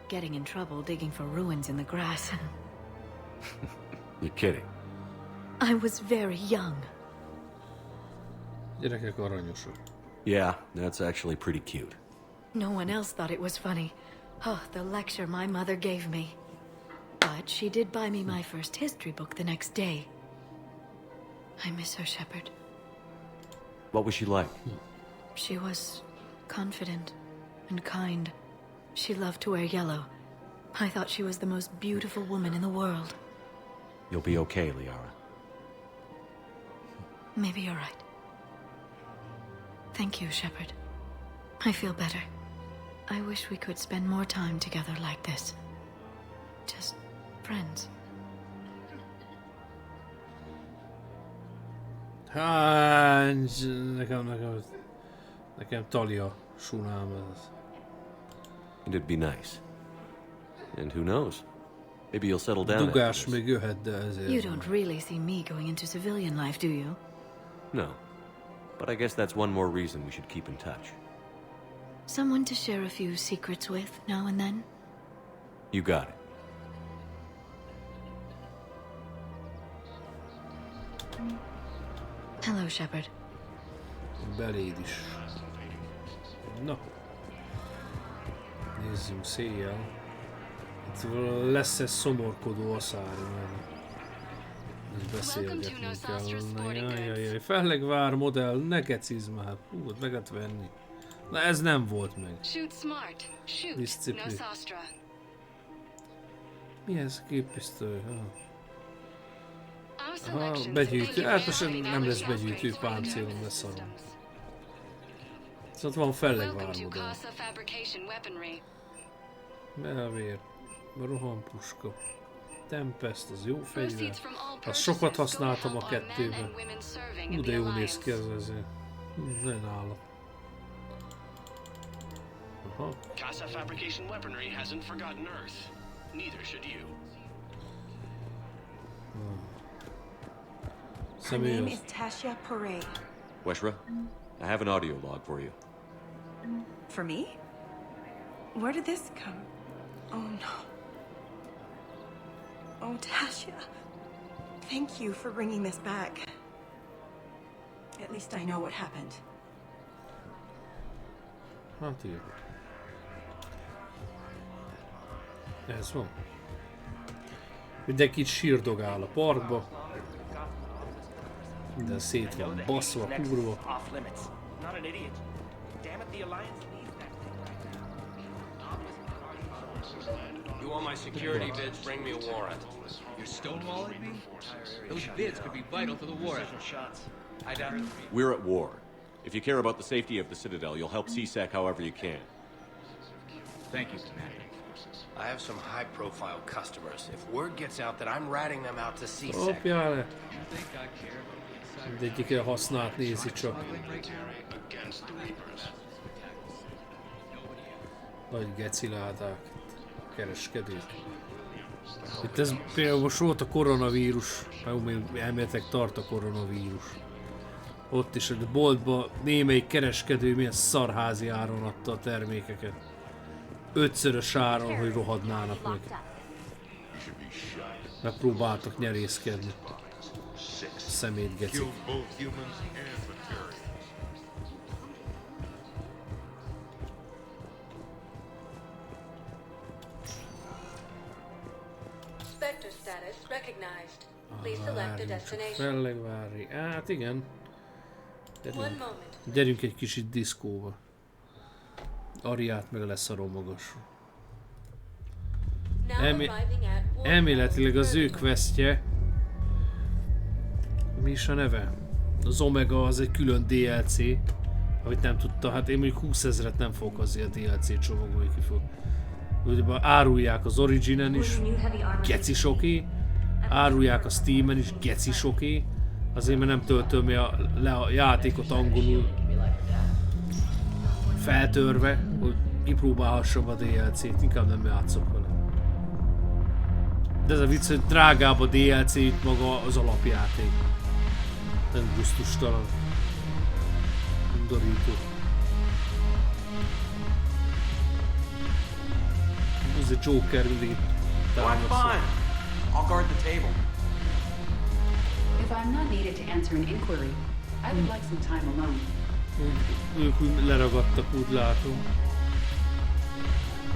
getting in trouble digging for ruins in the grass. You're kidding. I was very young. Gyerekek aranyosak. Yeah, that's actually pretty cute. No one else thought it was funny. Oh, the lecture my mother gave me. But she did buy me my first history book the next day. I miss her, Shepard. What was she like? She was confident and kind. She loved to wear yellow. I thought she was the most beautiful woman in the world. You'll be okay, Liara. Maybe you're right. Thank you, Shepard. I feel better. I wish we could spend more time together like this. Just friends. Nekem Talia sunám ez. And it'd be nice. And who knows? Maybe you'll settle down. Dugás még jöhet, de ezért. You don't really see me going into civilian life, do you? No. But I guess that's one more reason we should keep in touch. Someone to share a few secrets with now and then? You got it. Hello, Shepard. Beléd is. Na. Nézzünk széjjel. Itt lesz egy szomorkodó aszári, mert ezt beszélgetnünk kell. Jaj, fellegvár modell, ne gecizd már. Hú, meg lehet venni. Na ez nem volt meg. Diszciplin. Mi ez a géppisztoly? Begyűjtő. Hát most nem lesz begyűjtő páncélom, lesz szarom. Szóval van fellegvár modell. Belvér. Rohampuska. Tempest, az jó fegyver. Azt sokat használtam a kettőben. Hú, de jó néz ki ez azért. Ne nála. Aha. Casa fabrication weaponry hasn't forgotten Earth. Neither should you. Her name is Tasha Parade. Weshra, I have an audio log for you. For me? Where did this come? Oh no. Oh, Tasha. Thank you for bringing this back. At least I know what happened. Hát igen. Ez van. Mindenki sírdogál a parkba. Minden szét van baszva, kurva. You want my security bids, bring me a warrant. You're stonewalling me? Those bids could be vital to the war effort. I doubt it. We're at war. If you care about the safety of the Citadel, you'll help CSEC however you can. Thank you, Commander. I have some high-profile customers. If word gets out that I'm ratting them out to CSEC... Opjál le! Mindegyikre használt nézi csak. Nagy geciládák. Kereskedők. Itt ez például most volt a koronavírus, még elméletek tart a koronavírus. Ott is a boltba némelyik kereskedő milyen szarházi áron adta a termékeket. 5-szörös áron, hogy rohadnának meg. Megpróbáltak nyerészkedni. Szemétgecik. Spectre status recognized. Please select a destination. Fellegvári. Hát igen. One moment. Gyerünk egy kicsit diszkóba. Ariát meg lesz a magasra. Elméletileg az ő questje. Mi is a neve? Az Omega az egy külön DLC. Amit nem tudta, hát én mondjuk 20 000-et nem fogok azért a DLC csomagolni ki fog. Ugye árulják az Originen is, geci soké. Árulják a Steamen is, geci soké. Azért mert nem töltöm le a játékot angolul feltörve, hogy kipróbálhassam a DLC-t, inkább nem játszok vele. De ez a vicc, hogy drágább a DLC-t maga az alapjáték. Nem gusztustalan. Undorító. Ez a Joker mindig támadsz. I'll guard the table. If I'm not needed to answer an inquiry, I would like some time alone. Ők úgy leragadtak, úgy látom.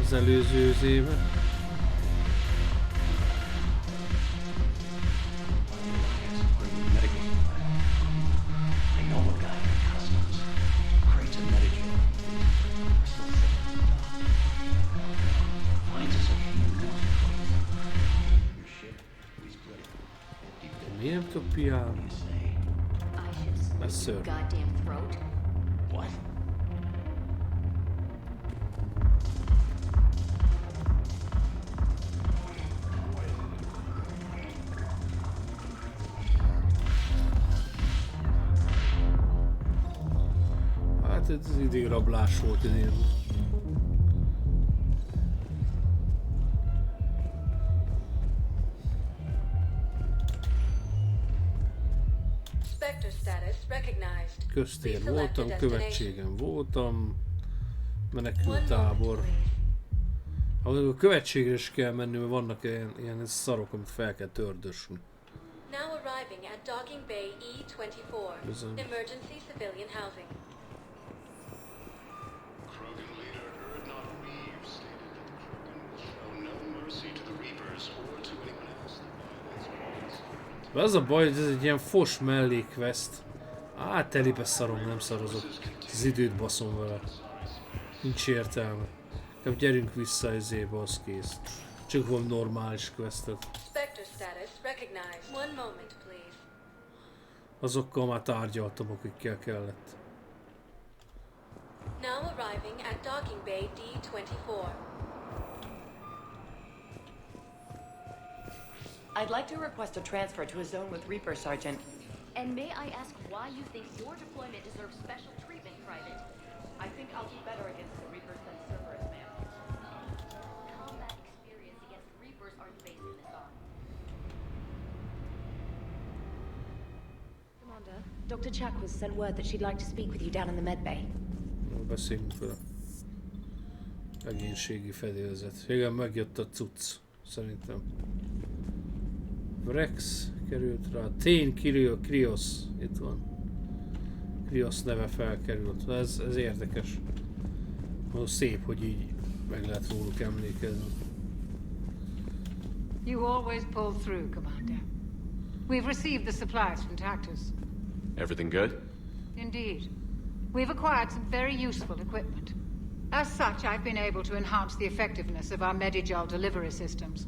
az előző évben. Miért nem tudok piálni? Ez szörny. Hát ez időrablás volt idén. Köztér voltam, követségen voltam, menekültábor. A követségre is kell menni, mert vannak ilyen szarok, amit fel kell tördösni. Now arriving at Docking Bay E24, emergency civilian housing. Krogan leader Erdnot Reeves stated that the Krogan will show no mercy to the Reapers or to anyone else that violates. De az a baj, hogy ez egy ilyen fos mellékveszt. Á, telibe szarom, nem szarozok. Az időt baszom vele. Nincs értelme. Gyerünk vissza ezébe, az kész. Csak van normális questet. Azokkal már tárgyaltam, akikkel kellett. Now arriving at Docking Bay D24. I'd like to request a transfer to a zone with Reaper, Sergeant. And may I ask why you think your deployment deserves special treatment, Private? I think I'll do better against the Reapers than Cerberus, ma'am. Combat experience against Reapers aren't based in this on. Commander, Dr. Chakwas sent word that she'd like to speak with you down in the med bay. Beszéljünk vele. Egészségi fedélzet. Igen, megjött a cucc. Szerintem. Rex került rá. Tén Krios. Itt van. Krios neve felkerült. Ez érdekes. Szép, hogy így meg lehet róluk emlékezni. You always pull through, Commander. We've received the supplies from Tactus. Everything good? Indeed. We've acquired some very useful equipment. As such, I've been able to enhance the effectiveness of our Medigel delivery systems.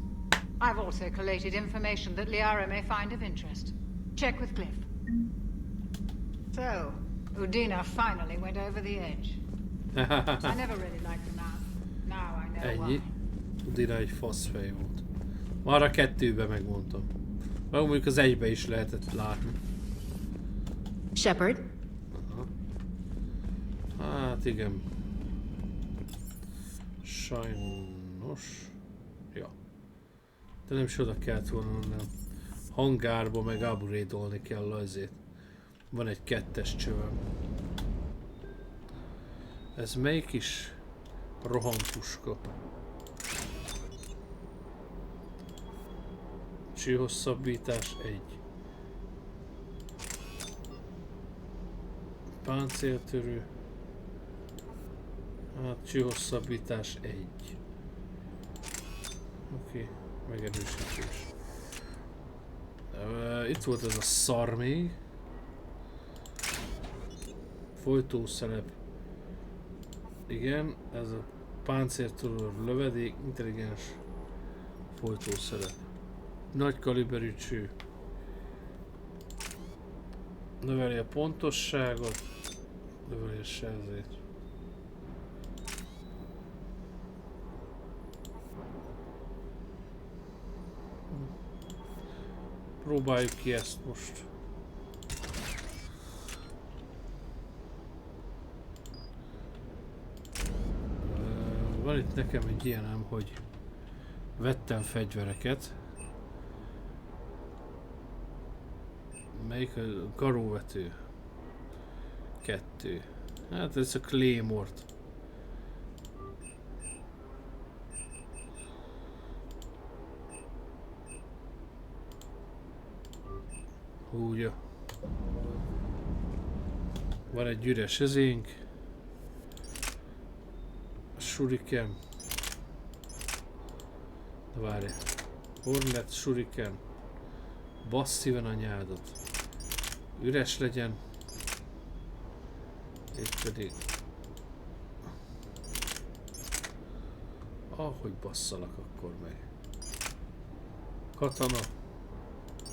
I've also collated information that Liara may find of interest. Check with Cliff. So, Udina finally went over the edge. I never really liked the man. Now I know why. Udina egy faszfej volt. Már a kettőben megmondtam. Mondjuk az egybe is lehetett látni. Shepard? Aha. Hát igen. Sajnos. Ja. De nem is oda kellett volna, nem. Hangárba meg upgrade-olni kell azért. Van egy 2-es csövem. Ez melyik is? Rohampuska. Csőhosszabbítás 1. Páncéltörő. Hát csőhosszabbítás 1. Oké, megerősítés. Itt volt ez a szar még. Folytószelep. Igen, ez a páncéltörő lövedék, intelligens folytószelep. Nagy kaliberű cső. Növeli a pontosságot, növeli a sebzést. Próbáljuk ki ezt most. Van itt nekem egy ilyenem, hogy vettem fegyvereket. Melyik a garóvető? 2. Hát ez a Claymore-t. Húgya. Van egy üres ezénk. Shuriken. De várj. Hornet, Shuriken. Bassz szíven a nyádat. Üres legyen. Itt pedig... Ahogy basszalak akkor meg. Katana.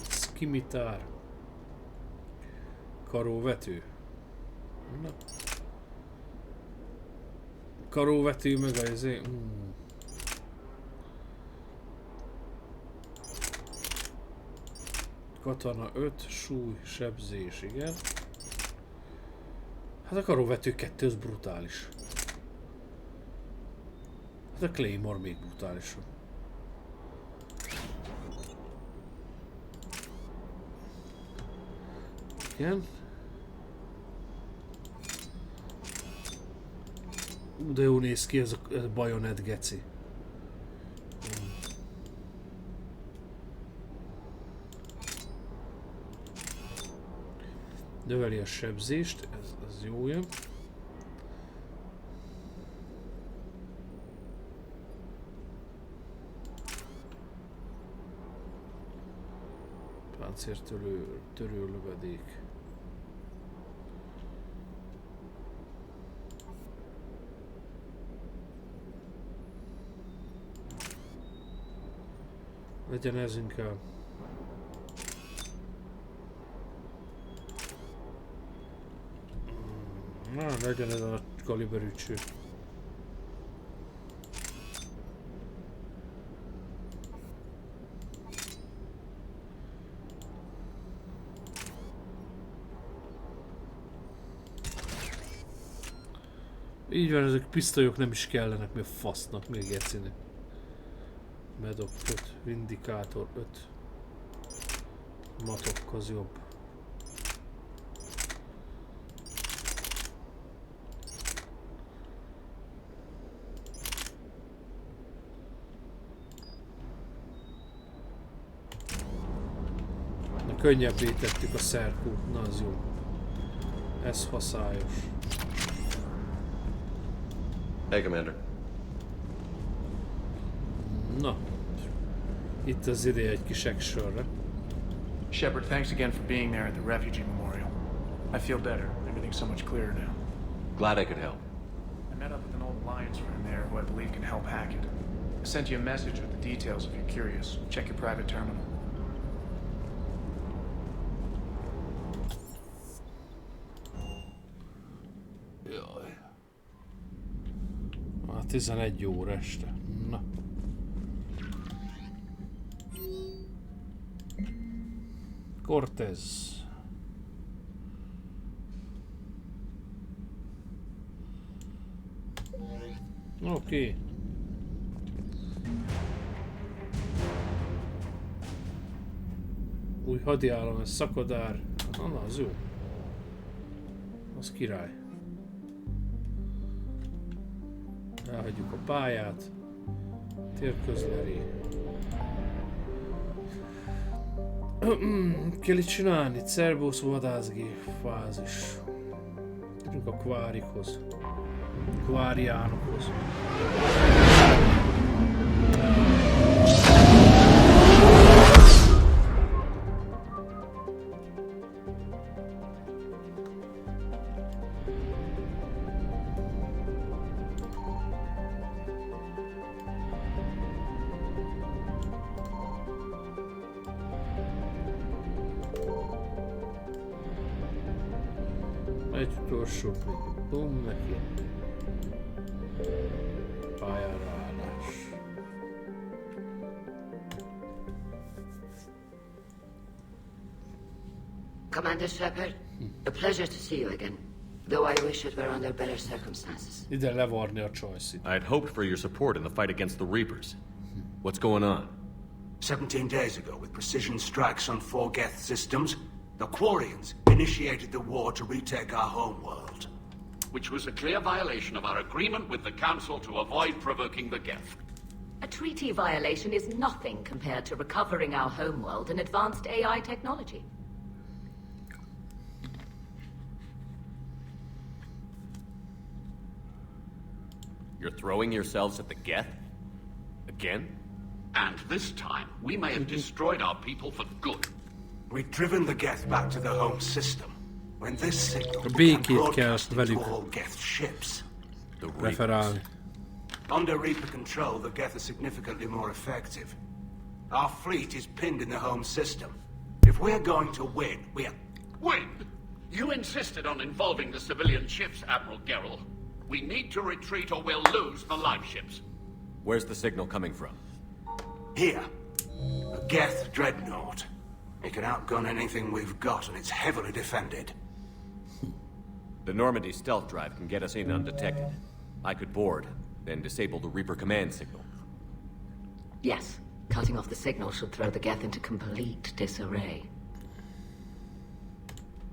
Skimitár. Karóvető. Na. Karóvető meg a izé... Katana 5, súly, sebzés, igen. Hát a karóvető 2 az brutális. Hát a Claymore még brutálisabb. Igen. De jó néz ki ez a bajonet geci. Növeli a sebzést, ez jó jön. Páncértörő lövedék. Legyen ez inkább. Na, legyen ez a kaliberű cső. Így van, ezek pisztolyok nem is kellenek, mi a fasznak, még jegyszíni. Medok 5, Vindikátor 5. Matok az jobb. Na, könnyebbé tettük a szerkút, na az jó. Ez haszályos. Hey, Commander. Na, itt az ideje egy kis actionre. Shepard, thanks again for being there at the refugee memorial. I feel better. Everything's so much clearer now. Glad I could help. I met up with an old Alliance friend there who I believe can help hack it. I sent you a message with the details if you're curious. Check your private terminal. Jaj. Már 11 óra este. Na. Cortez. Oké. Új hadiállam, ez szakadár. Na, az jó. Az király. Elhagyjuk a pályát. Térközleri. Kell itt csinálni? Cerberus vadászgép fázis. Gyerünk a kvárikhoz. Kváriánokhoz. Egy utolsó bum neki. Pályára állás. Commander Shepard, a pleasure to see you again. Though I wish it were under better circumstances. Ide levarni a choice-it. I had hoped for your support in the fight against the Reapers. What's going on? 17 days ago, with precision strikes on 4 Geth systems, the Quarians initiated the war to retake our homeworld. Which was a clear violation of our agreement with the Council to avoid provoking the Geth. A treaty violation is nothing compared to recovering our homeworld and advanced AI technology. You're throwing yourselves at the Geth? Again? And this time, we may have destroyed our people for good. We've driven the Geth back to the home system. When this signal A began békét kell broadcasting to velük all Geth ships. referálni. Under Reaper control, the Geth are significantly more effective. Our fleet is pinned in the home system. If we're going to win, Win? You insisted on involving the civilian ships, Admiral Gerrel. We need to retreat or we'll lose the live ships. Where's the signal coming from? Here. A Geth dreadnought. It can outgun anything we've got, and it's heavily defended. The Normandy stealth drive can get us in undetected. I could board, then disable the Reaper command signal. Yes. Cutting off the signal should throw the Geth into complete disarray.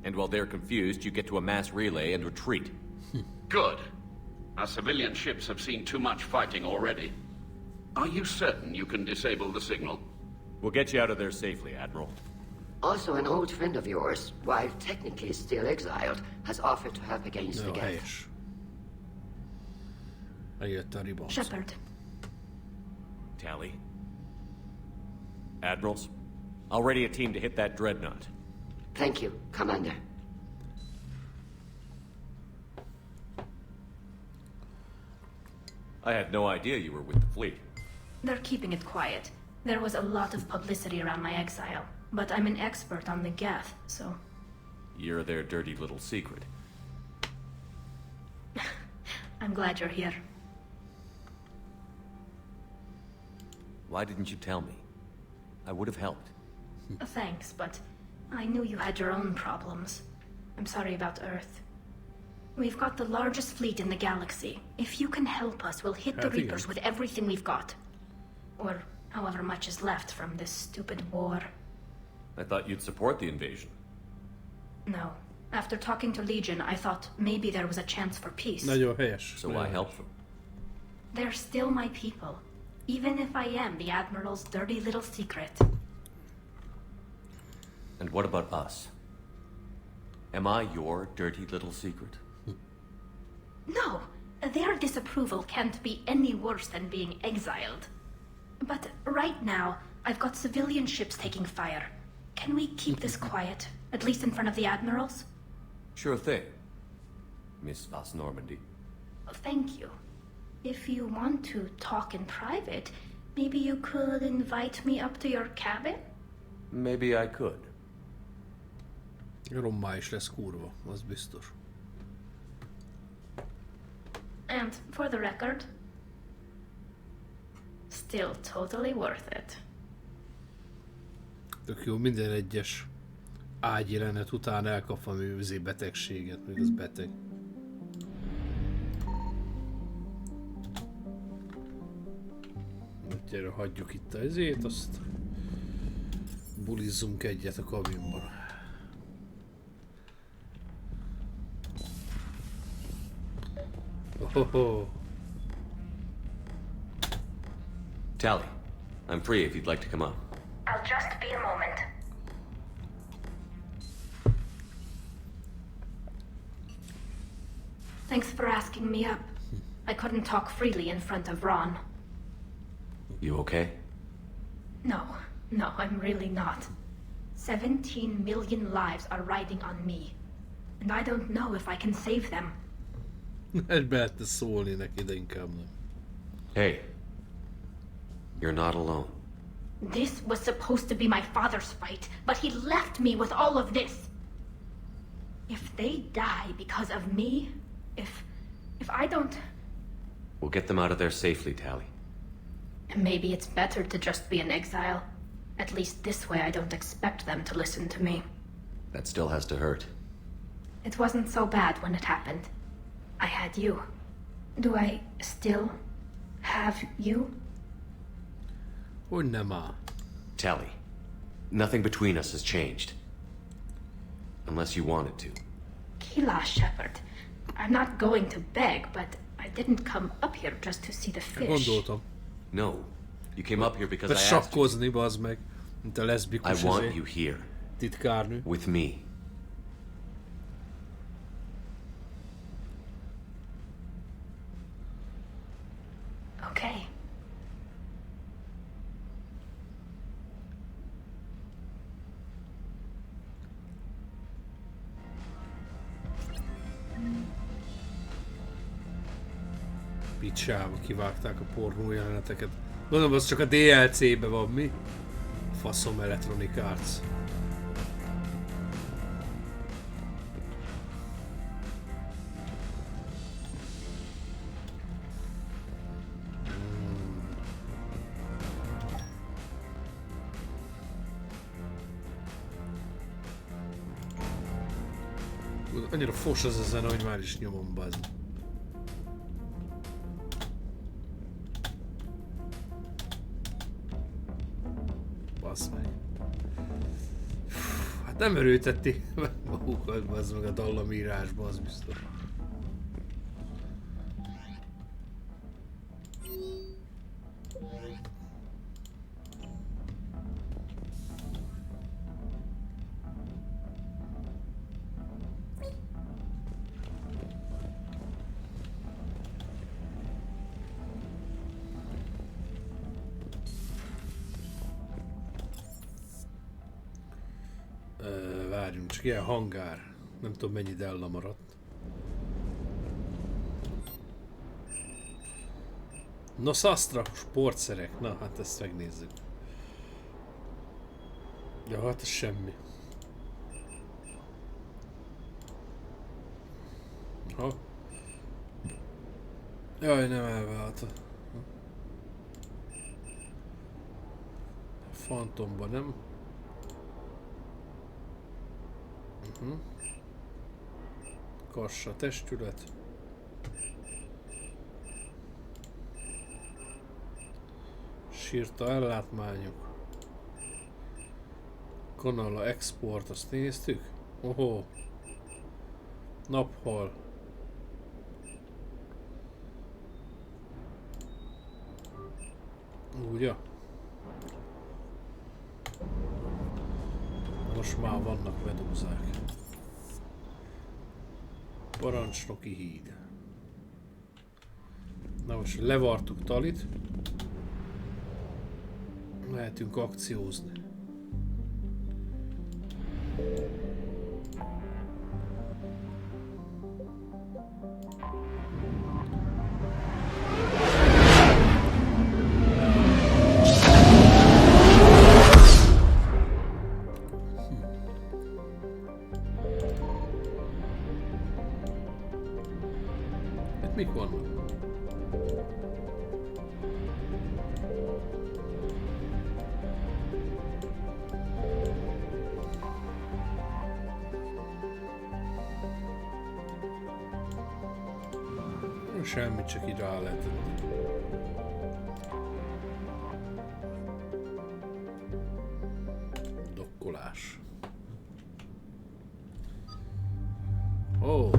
And while they're confused, you get to a mass relay and retreat. Good. Our civilian ships have seen too much fighting already. Are you certain you can disable the signal? We'll get you out of there safely, Admiral. Also, an old friend of yours, while technically still exiled, has offered to help against the Geth. Helyes. Eljött a ribanc. Shepard. Tally. Admirals, I'll ready a team to hit that dreadnought. Thank you, Commander. I had no idea you were with the fleet. They're keeping it quiet. There was a lot of publicity around my exile, but I'm an expert on the Geth, so... You're their dirty little secret. I'm glad you're here. Why didn't you tell me? I would have helped. Thanks, but I knew you had your own problems. I'm sorry about Earth. We've got the largest fleet in the galaxy. If you can help us, we'll hit the Reapers with everything we've got. Or however much is left from this stupid war. I thought you'd support the invasion. No. After talking to Legion, I thought maybe there was a chance for peace. Nagyon helyes. So why help them? They're still my people. Even if I am the Admiral's dirty little secret. And what about us? Am I your dirty little secret? No! Their disapproval can't be any worse than being exiled. But right now, I've got civilian ships taking fire. Can we keep this quiet? At least in front of the Admirals? Sure thing, Miss Vas Normandy. Thank you. If you want to talk in private, maybe you could invite me up to your cabin? Maybe I could. Rommá is lesz kurva, az biztos. And for the record, still totally worth it. Tök jó, minden egyes ágyjelenet után elkap valami betegséget, még az beteg. Gyere, hagyjuk itt a izét, azt bulizzunk egyet a kabinban. Ohoho. Tally, I'm free if you'd like to come up. I'll just be a moment. Thanks for asking me up. I couldn't talk freely in front of Ron. You okay? No, I'm really not. 17 million lives are riding on me. And I don't know if I can save them. Be lehetne szólni neki, de inkább nem. Hey, you're not alone. This was supposed to be my father's fight, but he left me with all of this. If they die because of me, if I don't... We'll get them out of there safely, Tally. Maybe it's better to just be in exile. At least this way I don't expect them to listen to me. That still has to hurt. It wasn't so bad when it happened. I had you. Do I still have you? Or nem. Tally, nothing between us has changed. Unless you want it to. Kila, Shepard. I'm not going to beg, but I didn't come up here just to see the fish. Gondoltam. No, you came up here because I asked sakkozni, bazd meg. Mint a leszbikus I want you here. Titkárnő. With me. Okay. Picsába kivágták a pornó jeleneteket. Gondolom, az csak a DLC-be van, mi? Faszom, Electronic Arts. Annyira fos az a zene, hogy már is nyomom, bazd. Basz meg. Hát nem erőtették magukat, bazd meg a dallamírásba, az biztos. Várjunk, csak ilyen hangár. Nem tudom, mennyi della maradt. No, Sastra, sportszerek. Na, hát ezt megnézzük. Ja, hát ez semmi. Ha. Jaj, nem elválta. Fantomba, nem? Kassa, testület. Sírta ellátmányok. Kanala export, azt néztük? Ohó. Naphal. Ugye? Most már vannak medúzák. Parancsnoki híd. Na most levartuk Talit. Lehetünk akciózni. Mik vannak? Semmit, csak így rá lehet. Dokkolás. Ó.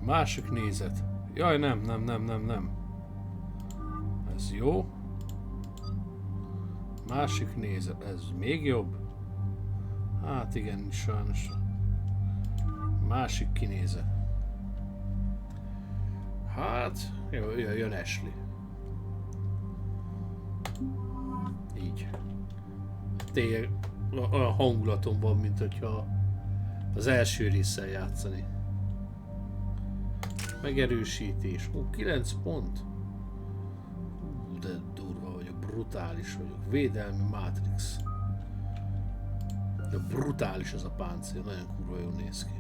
Másik nézet. Jaj, nem. Ez jó. Másik nézet. Ez még jobb. Hát igen, sajnos. Másik kinézet. Hát, jó, jön Ashley. Így. Tényleg olyan hangulatom van, mint hogyha az első résszel játszani. Megerősítés. Ó, 9 pont. De durva vagyok, brutális vagyok. Védelmi Matrix. De brutális az a páncél, nagyon kurva jól néz ki.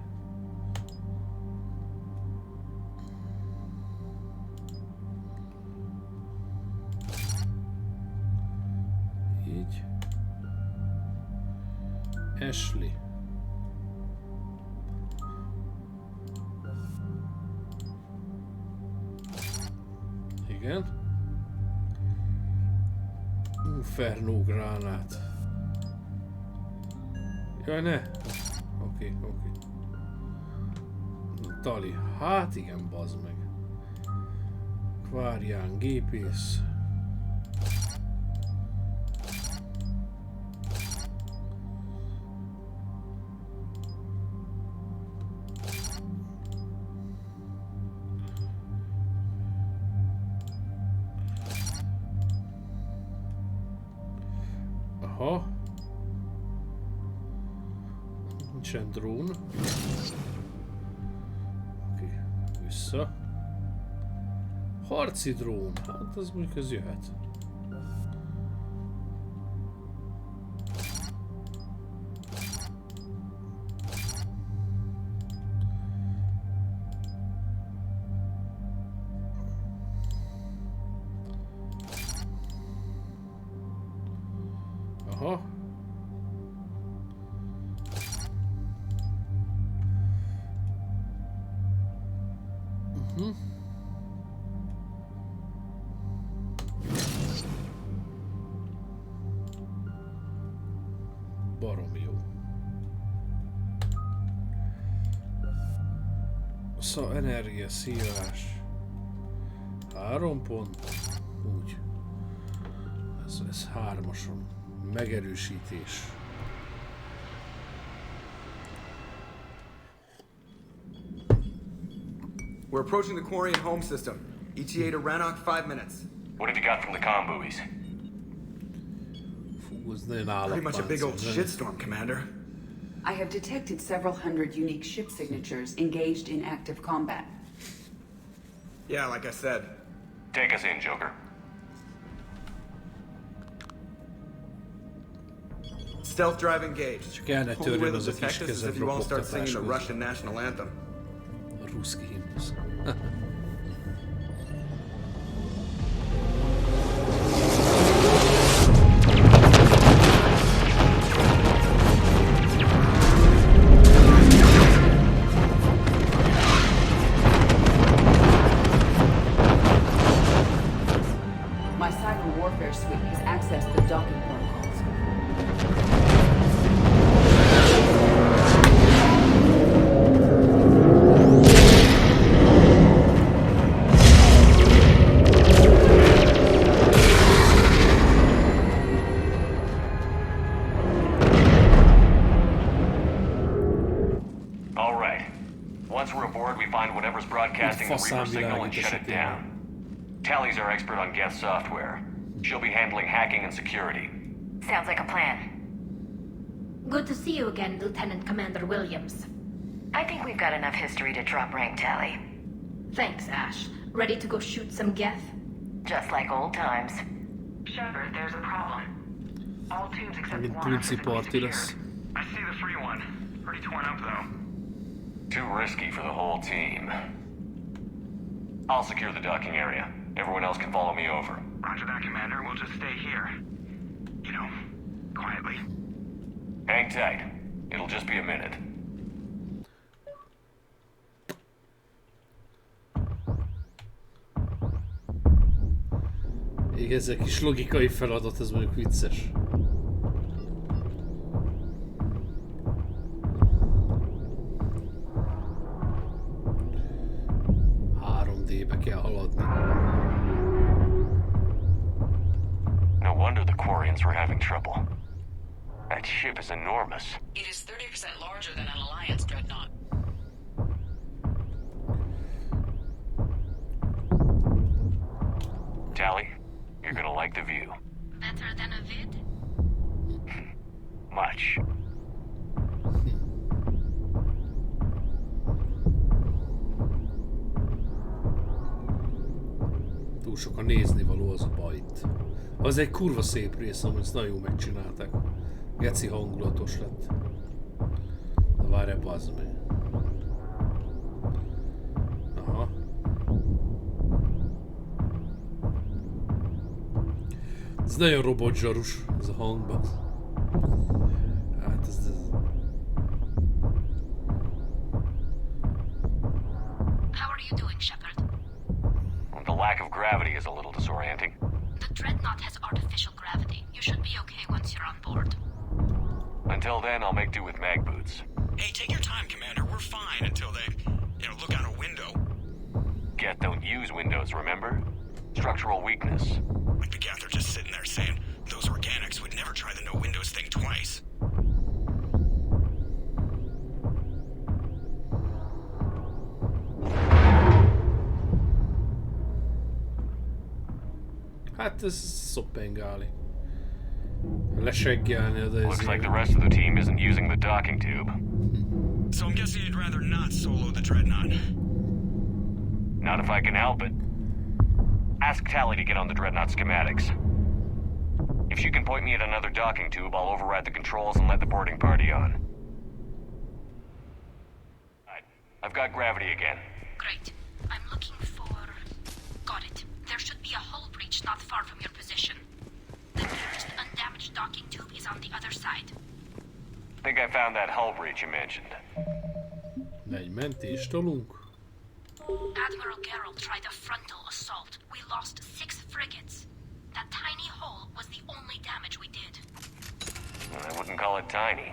Így. Ashley. Igen. Inferno gránát. Jaj, ne! Oké. Tali. Hát igen, bazd meg. Kvárián gépész. Aha. Nincsen drón. Oké, vissza. Harci drón, hát az mondjuk az jöhet. Aha. Barom jó. Szóval energia, szívás. 3 pont. Úgy. Ez 3-ason. Megerősítés. We're approaching the Quarian home system. ETA to Rannoch, 5 minutes. What have you got from the comm buoys? Pretty much a big old shitstorm, Commander. I have detected several hundred unique ship signatures engaged in active combat. Yeah, like I said. Take us in, Joker. Stealth drive engaged. Kellene Pull away törjön the az a kis detectives as if you all start singing the kezemropogtatás Russian national anthem. A ruszki himnusz. My cyber warfare suite has accessed the docking protocols. All right. Once we're aboard, we find whatever's broadcasting the Reaper signal and shut it down. Tally's our expert on Geth software. She'll be handling hacking and security. Sounds like a plan. Good to see you again, Lieutenant Commander Williams. I think we've got enough history to drop rank, Tally. Thanks, Ash. Ready to go shoot some Geth? Just like old times. Shepard, there's a problem. All tubes except Megint one are Princi party lesz. I see the free one. Pretty torn up, though. Too risky for the whole team. I'll secure the docking area. Everyone else can follow me over. Roger that, Commander. We'll just stay here. You know, quietly. Hang tight. It'll just be a minute. Igen, ez egy kis logikai feladat, ez mondjuk vicces. D-be kell haladni. No wonder the Quarians were having trouble. That ship is enormous. It is 30% larger than an Alliance dreadnought. Tally, you're gonna like the view. Better than a vid? Much. Túl sok a néznivaló, az a baj itt. Az egy kurva szép rész, amit ezt nagyon jó megcsinálták. Geci hangulatos lett. Na várjál, bazd meg. Aha. Ez nagyon robotzsarus, ez a hangban. Hát ez... How are you doing, Shepard? The lack of gravity is a little disorienting. The dreadnought has artificial gravity. You should be okay once you're on board. Until then, I'll make do with mag boots. Hey, take your time, Commander. We're fine until they, look out a window. Geth don't use windows, remember? Structural weakness. Like the Geth are just sitting there saying, those organics would never try the no windows thing twice. Hát ez szoppengáli. Leseggelni oda ez. Looks like the rest of the team isn't using the docking tube. So I'm guessing you'd rather not solo the dreadnought. Not if I can help it. Ask Tally to get on the Dreadnought schematics. If she can point me at another docking tube, I'll override the controls and let the boarding party on. I've got gravity again. Great. I'm looking for... Got it. There should be a hull breach not far from your position. The nearest undamaged docking tube is on the other side. Think I found that hull breach you mentioned. Egy mentést tolunk. Admiral Geralt tried a frontal assault. We lost 6 frigates. That tiny hole was the only damage we did. I wouldn't call it tiny.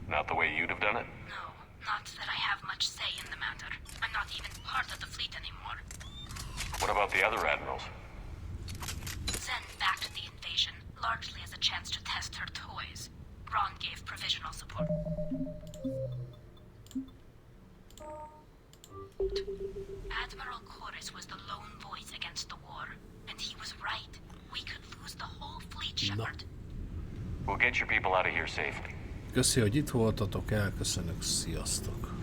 Not the way you'd have done it? No, not that I have much say in the matter. I'm not even part of the fleet anymore. What about the other admirals? Zen backed the invasion, largely as a chance to test her toys. Ron gave provisional support. Admiral Corus was the lone voice against the war, and he was right. We could lose the whole fleet, Shepard. We'll get your people out of here safely. Köszi, hogy itt voltatok, elköszönök, sziasztok!